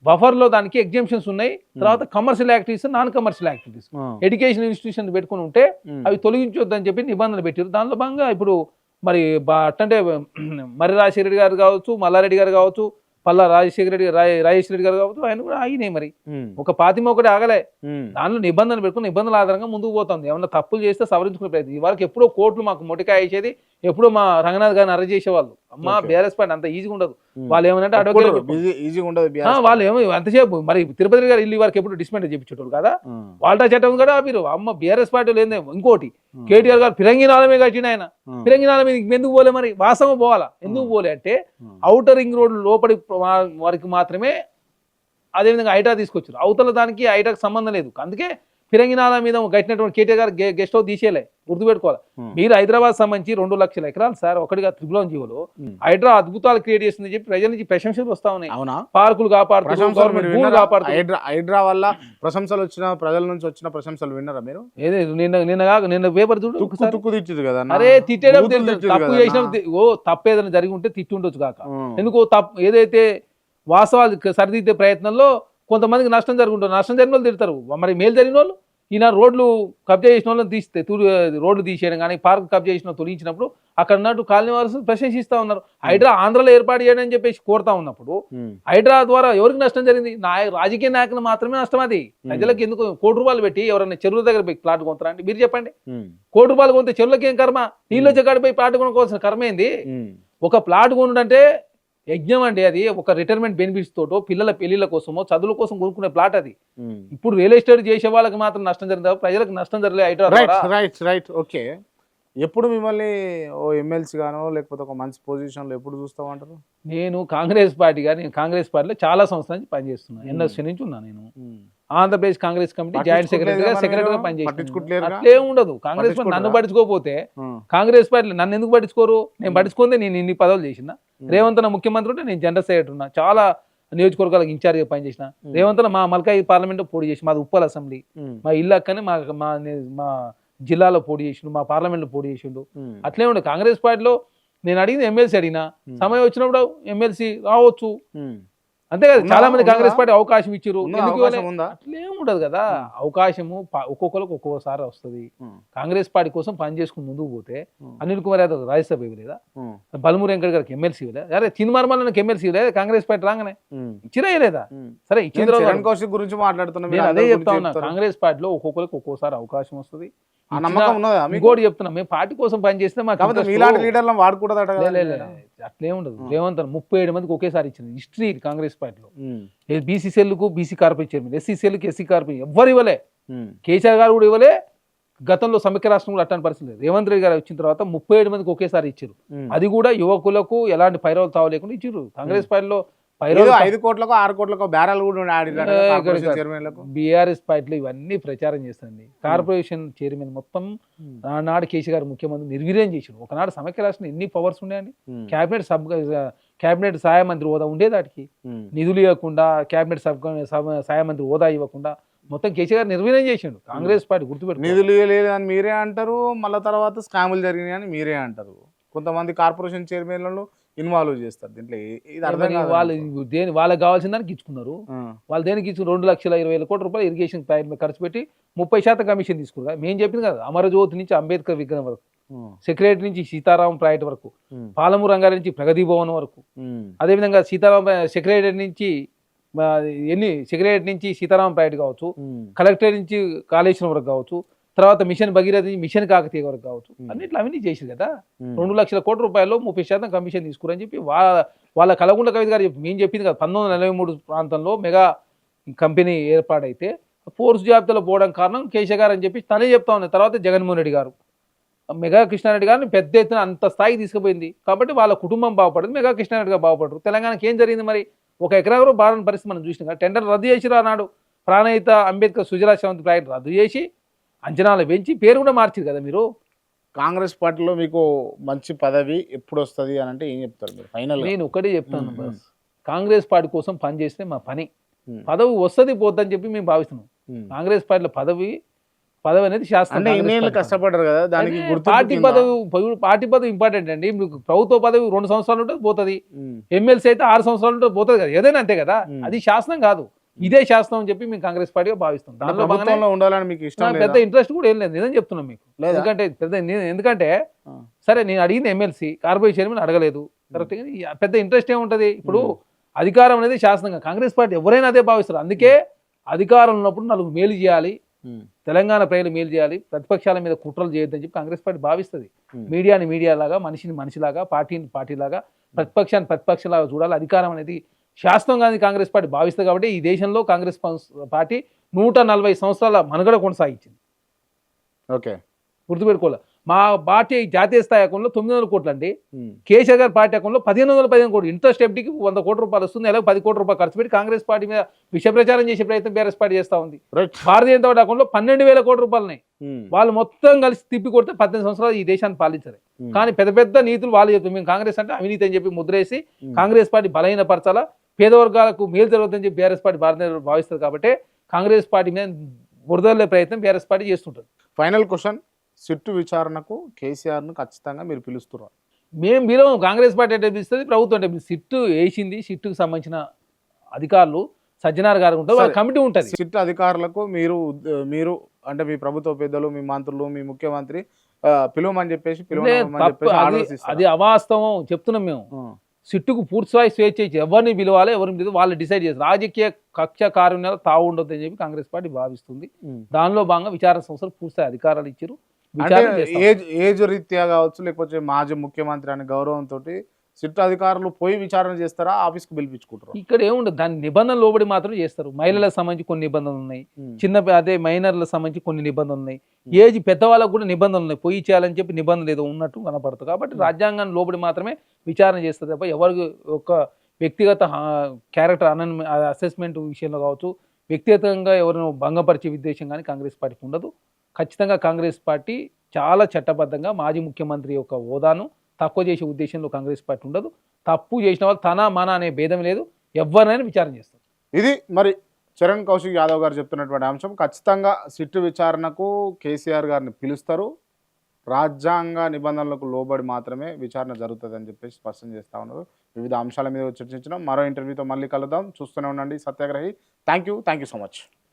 బఫర్ లో దానికి ఎగ్జామ్షన్స్ ఉన్నాయి. తర్వాత commercial activities, non commercial activities, education institution పెట్టుకుని ఉంటే అవి తొలగించొద్దని చెప్పి నిబంధనలు పెట్టారు. దానిలో భాగంగా ఇప్పుడు మరి అంటే మర్రి రాజశేఖర రెడ్డి గారు కావచ్చు, మల్లారెడ్డి గారు కావచ్చు, పల్లా రాజశేఖర రెడ్డి రాజేశ్వర రెడ్డి గారు కావచ్చు, ఆయన కూడా ఆగినాయి. మరి ఒక పాతిమ ఒకటి ఆగలే. దానిలో నిబంధనలు పెట్టుకుని నిబంధనల ఆధారంగా ముందుకు పోతుంది. ఏమన్నా తప్పులు చేస్తే సవరించుకునే ప్రయత్నం. ఇవాళకి ఎప్పుడో కోర్టులు మాకు మొటికాయ వేసేది, ఎప్పుడో మా రంగనాథ్ గారిని అరెస్ట్ చేసేవాళ్ళు. అమ్మా బీఆర్ఎస్ పార్టీ అంత ఈజీగా ఉండదు. వాళ్ళు ఏమంటే వాళ్ళు ఏమో అంతసేపు మరి తిరుపతి గారు ఇల్లు వరకు ఎప్పుడు డిస్మెంట్ చేయించేటోళ్ళు కదా. వాళ్ళ చట్టం కూడా మీరు అమ్మ బీఆర్ఎస్ పార్టీ లేదే. ఇంకోటి కేటీఆర్ గారు ఫిరంగినాలమే కట్టిన ఆయన. ఫిరంగినాల మీద ఎందుకు పోలే? మరి వాస్తవం పోవాలా. ఎందుకు పోలే అంటే ఔటర్ రింగ్ రోడ్డు లోపలి వారికి మాత్రమే అదేవిధంగా హైడ్రా తీసుకొచ్చారు. అవతల దానికి హైడ్రాకి సంబంధం లేదు. అందుకే ఫిరంగినాల మీద కట్టినటువంటి కేటీఆర్ గారు గెస్ట్ హౌస్ తీసేయలే. గుర్తుపెట్టుకోవాలి. మీరు హైదరాబాద్ సంబంధించి 2 లక్షల ఎకరాలు సార్ ఒకటిగా త్రిభువన్ జీవోలో హైడ్రా అద్భుతాలు క్రియేట్ చేస్తుందని చెప్పి ప్రజల నుంచి ప్రశంసలు వస్తా ఉన్నాయి. పార్కులు కాపాడుతున్నారు. హైడ్రా వల్ల ప్రశంసలు వచ్చిన ప్రజల నుంచి వచ్చిన ప్రశంసలు విన్నారా మీరు? నిన్న పేపర్ చూడు కదా. అరే తిట్టేటప్పుడు తప్పు చేసిన తప్పు ఏదైనా జరిగి ఉంటే తిట్టి ఉండొచ్చు కాక. ఎందుకు తప్పు ఏదైతే వాస్తవాలు సరిదిద్దే ప్రయత్నంలో కొంతమందికి నష్టం జరుగుంటుంది. నష్టం జరిగిన వాళ్ళు తిడతారు. మరి మేలు జరిగిన వాళ్ళు ఈయన రోడ్లు కబ్జా చేసిన వాళ్ళని తీస్తే రోడ్లు తీసేయడం కానీ పార్క్ కబ్జా చేసిన తొలగించినప్పుడు అక్కడ ఉన్నట్టు కాలనీ వారు ప్రశంసిస్తూ ఉన్నారు. హైడ్రా ఆంధ్రలో ఏర్పాటు చేయడం అని చెప్పేసి కోరుతా ఉన్నప్పుడు హైడ్రా ద్వారా ఎవరికి నష్టం జరిగింది? రాజకీయ నాయకులు మాత్రమే నష్టం. అది ప్రజలకు ఎందుకు? ₹1 పెట్టి ఎవరైనా చెరువుల దగ్గర పోయి ప్లాట్ కొంటారా అంటే మీరు చెప్పండి. ₹1 కొంటే చెరువులకి ఏం కర్మ? నీళ్ళు వచ్చే కాడిపోయి ప్లాట్ కొనుక్కోవాల్సిన కర్మ ఏంది? ఒక ప్లాట్ కొనుడంటే యజ్ఞం అండి. అది ఒక రిటైర్మెంట్ బెనిఫిట్స్ తోటో పిల్లల పెళ్లిళ్ళ కోసమో చదువుల కోసం కొనుక్కునే ప్లాట్ అది. ఇప్పుడు రియల్ ఎస్టేట్ చేసే వాళ్ళకి మాత్రం నష్టం జరిగింది, ప్రజలకు నష్టం జరగలేదు. ఓకే. ఎప్పుడు మిమ్మల్ని ఓ ఎమ్మెల్సీ గానో లేకపోతే ఒక మంచి పొజిషన్ లో ఎప్పుడు చూస్తామంటారు? నేను కాంగ్రెస్ పార్టీలో చాలా సంవత్సరాల నుంచి పనిచేస్తున్నాను. ఎన్ఎస్సీ నుంచి ఉన్నా. నేను ఆంధ్రప్రదేశ్ కాంగ్రెస్ కమిటీ జాయింట్ సెక్రటరీగా పనిచేస్తున్నాను. అట్లే ఉండదు. కాంగ్రెస్ పార్టీ నన్ను పట్టించుకోకపోతే కాంగ్రెస్ పార్టీ నన్ను ఎందుకు పట్టించుకోరు? నేను పట్టించుకుంటే నేను ఇన్ని పదవులు చేసిన. రేవంత్ ముఖ్యమంత్రి ఉంటే నేను జనరల్ సెక్రటరీ ఉన్నా. చాలా నియోజకవర్గాలకు ఇన్ఛార్జిగా పనిచేసిన. రేవంత్ మా మల్కాయి పార్లమెంట్ పోటీ చేసి, మాది ఉప్పల్ అసెంబ్లీ, మా ఇల్లు అక్కనే మా జిల్లాలో పోటీ చేసిండు, మా పార్లమెంట్లో పోటీ చేసిండు. అట్లే ఉండే కాంగ్రెస్ పార్టీలో నేను అడిగింది ఎమ్మెల్సీ అడిగినా, సమయం వచ్చినప్పుడు ఎమ్మెల్సీ రావచ్చు. అంతే కదా, చాలా మంది ఉందా? కాంగ్రెస్ పార్టీ అవకాశం ఇచ్చారు, ఉందా? ఎందుకు అవకాశం ఇవ్వలే? ఉందా? అట్లేం ఉండదు కదా, అవకాశము ఒక్కొక్కరికి ఒక్కొక్కసారి వస్తుంది. కాంగ్రెస్ పార్టీ కోసం పని చేసుకుని ముందుకు పోతే అనిల్ కుమార్ యాదవ్ రాజ్యసభ ఇవ్వలేదా, బలమూరి వెంకట్ గారికి ఎమ్మెల్సీ ఇవ్వలేదు, అరే చిన్మార్మల్కి ఎమ్మెల్సీ ఇవ్వలేదు కాంగ్రెస్ పార్టీ రాగానే, ఇచ్చిరేయలేదా? సరే ఇచ్చిన తర్వాత చరణ్ కౌశిక్ గురించి మాట్లాడుతున్నా, నేను అదే చెప్తా ఉన్నా, కాంగ్రెస్ పార్టీలో ఒక్కొక్కరికి ఒక్కోసారి అవకాశం వస్తుంది. ఆ నమ్మకం ఉన్నదా మీకు? ఇంకోటి చెప్తున్నా, మేము పార్టీ కోసం పని చేస్తే మాకు కాకపోతే interest మీలాంటి లీడర్లను వాడకూడదట కదా. అట్లే ఉండదు. రేవంత్ 37 మందికి ఒకేసారి ఇచ్చింది హిస్టరీ కాంగ్రెస్ పార్టీలో. బీసీ సెల్కు బీసీ కార్పొరేట్ చైర్మన్, ఎస్సీ సెల్కి ఎస్సీ కార్పొరేట్ ఎవ్వరు ఇవ్వలే. కేసీఆర్ గారు కూడా ఇవ్వలే. గతంలో సమైక్య రాష్ట్రం కూడా అట్లాంటి పరిస్థితి లేదు. రేవంత్ రెడ్డి గారు వచ్చిన తర్వాత 37 మందికి ఒకేసారి ఇచ్చారు. అది కూడా యువకులకు ఎలాంటి పైరవులు తావు లేకుండా ఇచ్చారు. కాంగ్రెస్ పార్టీలో 5 కోట్లకో 6 కోట్లకో బేరాలు కూడా ఆడినారు. బీఆర్ఎస్ పార్టీలో ఇవన్నీ ప్రచారం చేస్తుంది. కార్పొరేషన్ చైర్మన్ మొత్తం నాడు కేసీఆర్ గారు ముఖ్యమంత్రి నిర్వీర్యం చేశారు. ఒకనాడు సమైక్య రాష్ట్రం ఎన్ని పవర్స్ ఉన్నాయండి. క్యాబినెట్ సహాయ మంత్రి హోదా ఉండేది, వాటికి నిధులు ఇవ్వకుండా, క్యాబినెట్ సహాయ మంత్రి హోదా ఇవ్వకుండా మొత్తం కేసీఆర్ నిర్వీర్యం చేసిండు. కాంగ్రెస్ పార్టీ గుర్తుపెట్టు. నిధులు ఇవ్వలేదు అని మీరే అంటారు, మళ్ళీ తర్వాత స్కాములు జరిగినాయి అని మీరే అంటారు. కొంతమంది కార్పొరేషన్ చైర్మన్లను ఇన్వాల్వ్ చేస్తారు దీంట్లో. ఇది అర్థం కాదు. వాళ్ళకి కావాల్సిన దానికి ఇచ్చుకున్నారు. వాళ్ళు దేనికి ఇచ్చిన 2,20,000 కోట్ల రూపాయలు ఇరిగేషన్ ప్రాజెక్ట్ మీద ఖర్చు పెట్టి 30% కమిషన్ తీసుకున్నారు. మేము చెప్పింది కదా, అమరజ్యోతి నుంచి అంబేద్కర్ విగ్రహం వరకు, సెక్రటరీ నుంచి సీతారాం ప్రాజెక్ట్ వరకు, పాలమూరు రంగారెడ్డి నుంచి ప్రగతి భవన్ వరకు, అదేవిధంగా సీతారాం సెక్రటరీ నుంచి సీతారాం ప్రాజెక్ట్ కావచ్చు, కలెక్టరేట్ నుంచి కాళేశ్వరం వరకు కావచ్చు, తర్వాత మిషన్ భగీరథ నుంచి మిషన్ కాకతీయ వరకు కావచ్చు, అన్నిట్లో అవన్నీ చేసారు కదా. 2,00,000 కోట్ల రూపాయలు 30% కమిషన్ తీసుకురని చెప్పి వాళ్ళ కలగుండ కవిత గారు చెప్పి మేము చెప్పింది కదా. 1943 ప్రాంతంలో మెగా కంపెనీ ఏర్పాటైతే ఫోర్స్ జాబితాలో పోవడం కారణం కేసీఆర్ గారు అని చెప్పి తనే చెప్తా ఉన్నాయి. తర్వాత జగన్మోహన్ రెడ్డి గారు మెగా కృష్ణారెడ్డి గారిని పెద్ద ఎత్తున అంత స్థాయికి తీసుకుపోయింది కాబట్టి వాళ్ళ కుటుంబం బాగుపడింది, మెగా కృష్ణారెడ్డి గారు బాగుపడరు. తెలంగాణకి ఏం జరిగింది మరి? 1 ఎకరా కూడా బారని పరిస్థితి మనం చూసినాం కదా. టెండర్ రద్దు చేసిరు ఆనాడు. ప్రాణహిత అంబేద్కర్ సుజలా శ్రవంతి ప్రాజెక్ట్ రద్దు చేసి అంచనాలు పెంచి పేరు కూడా మార్చారు కదా మీరు. కాంగ్రెస్ పార్టీలో మీకు మంచి పదవి ఎప్పుడు వస్తుంది అని అంటే ఏం చెప్తారు మీరు ఫైనల్? నేను ఒకటే చెప్తాను బస్, కాంగ్రెస్ పార్టీ కోసం పని చేస్తే మా పని, పదవి వస్తుంది పోద్దని చెప్పి మేము భావిస్తున్నాం. కాంగ్రెస్ పార్టీలో పదవి అనేది శాస్త్రం. కష్టపడ్డారు కదా దానికి. పార్టీ పదవి ఇంపార్టెంట్ అండి. మీకు ప్రభుత్వ పదవి 2 సంవత్సరాలు ఉంటుంది పోతుంది, ఎమ్మెల్సీ అయితే 6 సంవత్సరాలు ఉంటుంది పోతుంది కదా, ఏదైనా అంతే కదా. అది శాసనం కాదు, ఇదే శాస్త్రం అని చెప్పి మేము కాంగ్రెస్ పార్టీగా భావిస్తాం. దాంట్లో ఉండాలని మీకు ఇష్టం పెద్ద ఇంట్రెస్ట్ కూడా ఏం లేదు, నిజం చెప్తున్నాం మీకు. ఎందుకంటే సరే నేను అడిగింది ఎమ్మెల్సీ, కార్పొరేషన్ చైర్మన్ అడగలేదు కరెక్ట్. పెద్ద ఇంట్రెస్ట్ ఏముంటది? ఇప్పుడు అధికారం అనేది శాసనంగా కాంగ్రెస్ పార్టీ ఎవరైనా అదే భావిస్తారు. అందుకే అధికారం ఉన్నప్పుడు 4 మేలు చేయాలి, తెలంగాణ ప్రజలు మేలు చేయాలి, ప్రతిపక్షాల మీద కుట్రలు చేయొద్దని చెప్పి కాంగ్రెస్ పార్టీ భావిస్తుంది. మీడియాని మీడియాలాగా, మనిషిని మనిషిలాగా, పార్టీని పార్టీలాగా, ప్రతిపక్షాన్ని ప్రతిపక్షలాగా చూడాలి. అధికారం అనేది శాస్త్రం కానీ కాంగ్రెస్ పార్టీ భావిస్తుంది కాబట్టి ఈ దేశంలో కాంగ్రెస్ పార్టీ 140 సంవత్సరాల మనుగడ కొనసాగించింది. ఓకే, గుర్తుపెట్టుకోవాలి. మా పార్టీ జాతీయ స్థాయి అకౌంట్లో 900 కోట్లు అండి. కేసీఆర్ గారి పార్టీ అకౌంట్లో 1,515 కోట్లు. ఇంట్రెస్ట్ ఎఫ్డీకి 100 కోట్ల రూపాయలు వస్తుంది. అలాగే 10 కోట్ల రూపాయలు ఖర్చు పెట్టి కాంగ్రెస్ పార్టీ మీద విష ప్రచారం చేసే ప్రయత్నం బీఆర్ఎస్ పార్టీ చేస్తా ఉంది. భారతీయ జనతా పార్టీ అకౌంట్లో 12,000 కోట్ల రూపాయలున్నాయి. వాళ్ళు మొత్తం కలిసి తిప్పి కొడితే 18 సంవత్సరాలు ఈ దేశాన్ని పాలించారు. కానీ పెద్ద పెద్ద నీతులు వాళ్ళు చెప్తారు. మేము కాంగ్రెస్ అంటే అవినీతి అని చెప్పి ముద్రేసి కాంగ్రెస్ పార్టీ బలహీనపరచాలా, పేద వర్గాలకు మేలు జరుగుతుందని చెప్పి బీఆర్ఎస్ పార్టీ భావిస్తారు. కాబట్టి కాంగ్రెస్ పార్టీ మీద బురదల్లే ప్రయత్నం బీఆర్ఎస్ పార్టీ చేస్తుంటుంది. ఫైనల్ క్వశ్చన్, సిట్టు విచారణకు కేసీఆర్ను ఖచ్చితంగా మీరు పిలుస్తున్నారు? మీరు కాంగ్రెస్ పార్టీ అంటే పిలుస్తుంది, ప్రభుత్వం అంటే సిట్టు వేసింది. సిట్టుకు సంబంధించిన అధికారులు సజ్జనార్ గారు ఉంటారు, వాళ్ళ కమిటీ ఉంటుంది. సిట్టు అధికారులకు మీరు అంటే మీ ప్రభుత్వ పెద్దలు, మీ మంత్రులు, మీ ముఖ్యమంత్రి పిలువమని చెప్పేసి అది అవాస్తవం చెప్తున్నాం మేము. సిట్టుకు పూర్తిస్థాయి స్వేచ్ఛ ఇచ్చి ఎవరిని పిలవాలి, ఎవరిని పిలవాలి వాళ్ళు డిసైడ్ చేస్తారు. రాజకీయ కక్ష కార్యాలు తావు ఉండొద్దు అని చెప్పి కాంగ్రెస్ పార్టీ భావిస్తుంది. దానిలో భాగంగా విచారణ సంస్థలు పూర్తిస్థాయి అధికారాలు ఇచ్చారు. ఏజ్ రీత్యా కావచ్చు, లేకపోతే మాజీ ముఖ్యమంత్రి అనే గౌరవంతో సిట్ అధికారులు పోయి విచారణ చేస్తారా, ఆఫీస్కి పిలిపించుకుంటారు? ఇక్కడ ఏముండదు, దాని నిబంధనలు లోబడి మాత్రం చేస్తారు. మహిళలకు సంబంధించి కొన్ని నిబంధనలు ఉన్నాయి, అదే మైనర్లకు సంబంధించి కొన్ని నిబంధనలు ఉన్నాయి, ఏజ్ పెద్దవాళ్ళకు కూడా నిబంధనలు ఉన్నాయి. పోయి చేయాలని చెప్పి నిబంధనలు ఏదో ఉన్నట్టు కనపడుతుంది. కాబట్టి రాజ్యాంగాన్ని లోబడి మాత్రమే విచారణ చేస్తుంది తప్ప ఎవరికి ఒక వ్యక్తిగత క్యారెక్టర్ అసెస్మెంట్ విషయంలో కావచ్చు, వ్యక్తిగతంగా ఎవరిని భంగపరిచే ఉద్దేశం కానీ కాంగ్రెస్ పార్టీకి ఉండదు. ఖచ్చితంగా కాంగ్రెస్ పార్టీ చాలా చట్టబద్ధంగా మాజీ ముఖ్యమంత్రి యొక్క హోదాను తక్కువ చేసే ఉద్దేశంలో కాంగ్రెస్ పార్టీ ఉండదు. తప్పు చేసిన వాళ్ళు తన మన అనే భేదం లేదు, ఎవరినైనా విచారణ చేస్తారు. ఇది మరి చరణ్ కౌశిక్ యాదవ్ గారు చెప్తున్నటువంటి అంశం. ఖచ్చితంగా సిట్టు విచారణకు కేసీఆర్ గారిని పిలుస్తారు. రాజ్యాంగ నిబంధనలకు లోబడి మాత్రమే విచారణ జరుగుతుందని చెప్పేసి స్పష్టం చేస్తా ఉన్నారు. వివిధ అంశాల మీద చర్చించడం. మరో ఇంటర్వ్యూతో మళ్ళీ కలుద్దాం. చూస్తూనే ఉండండి Satyagrahi. Thank you so much.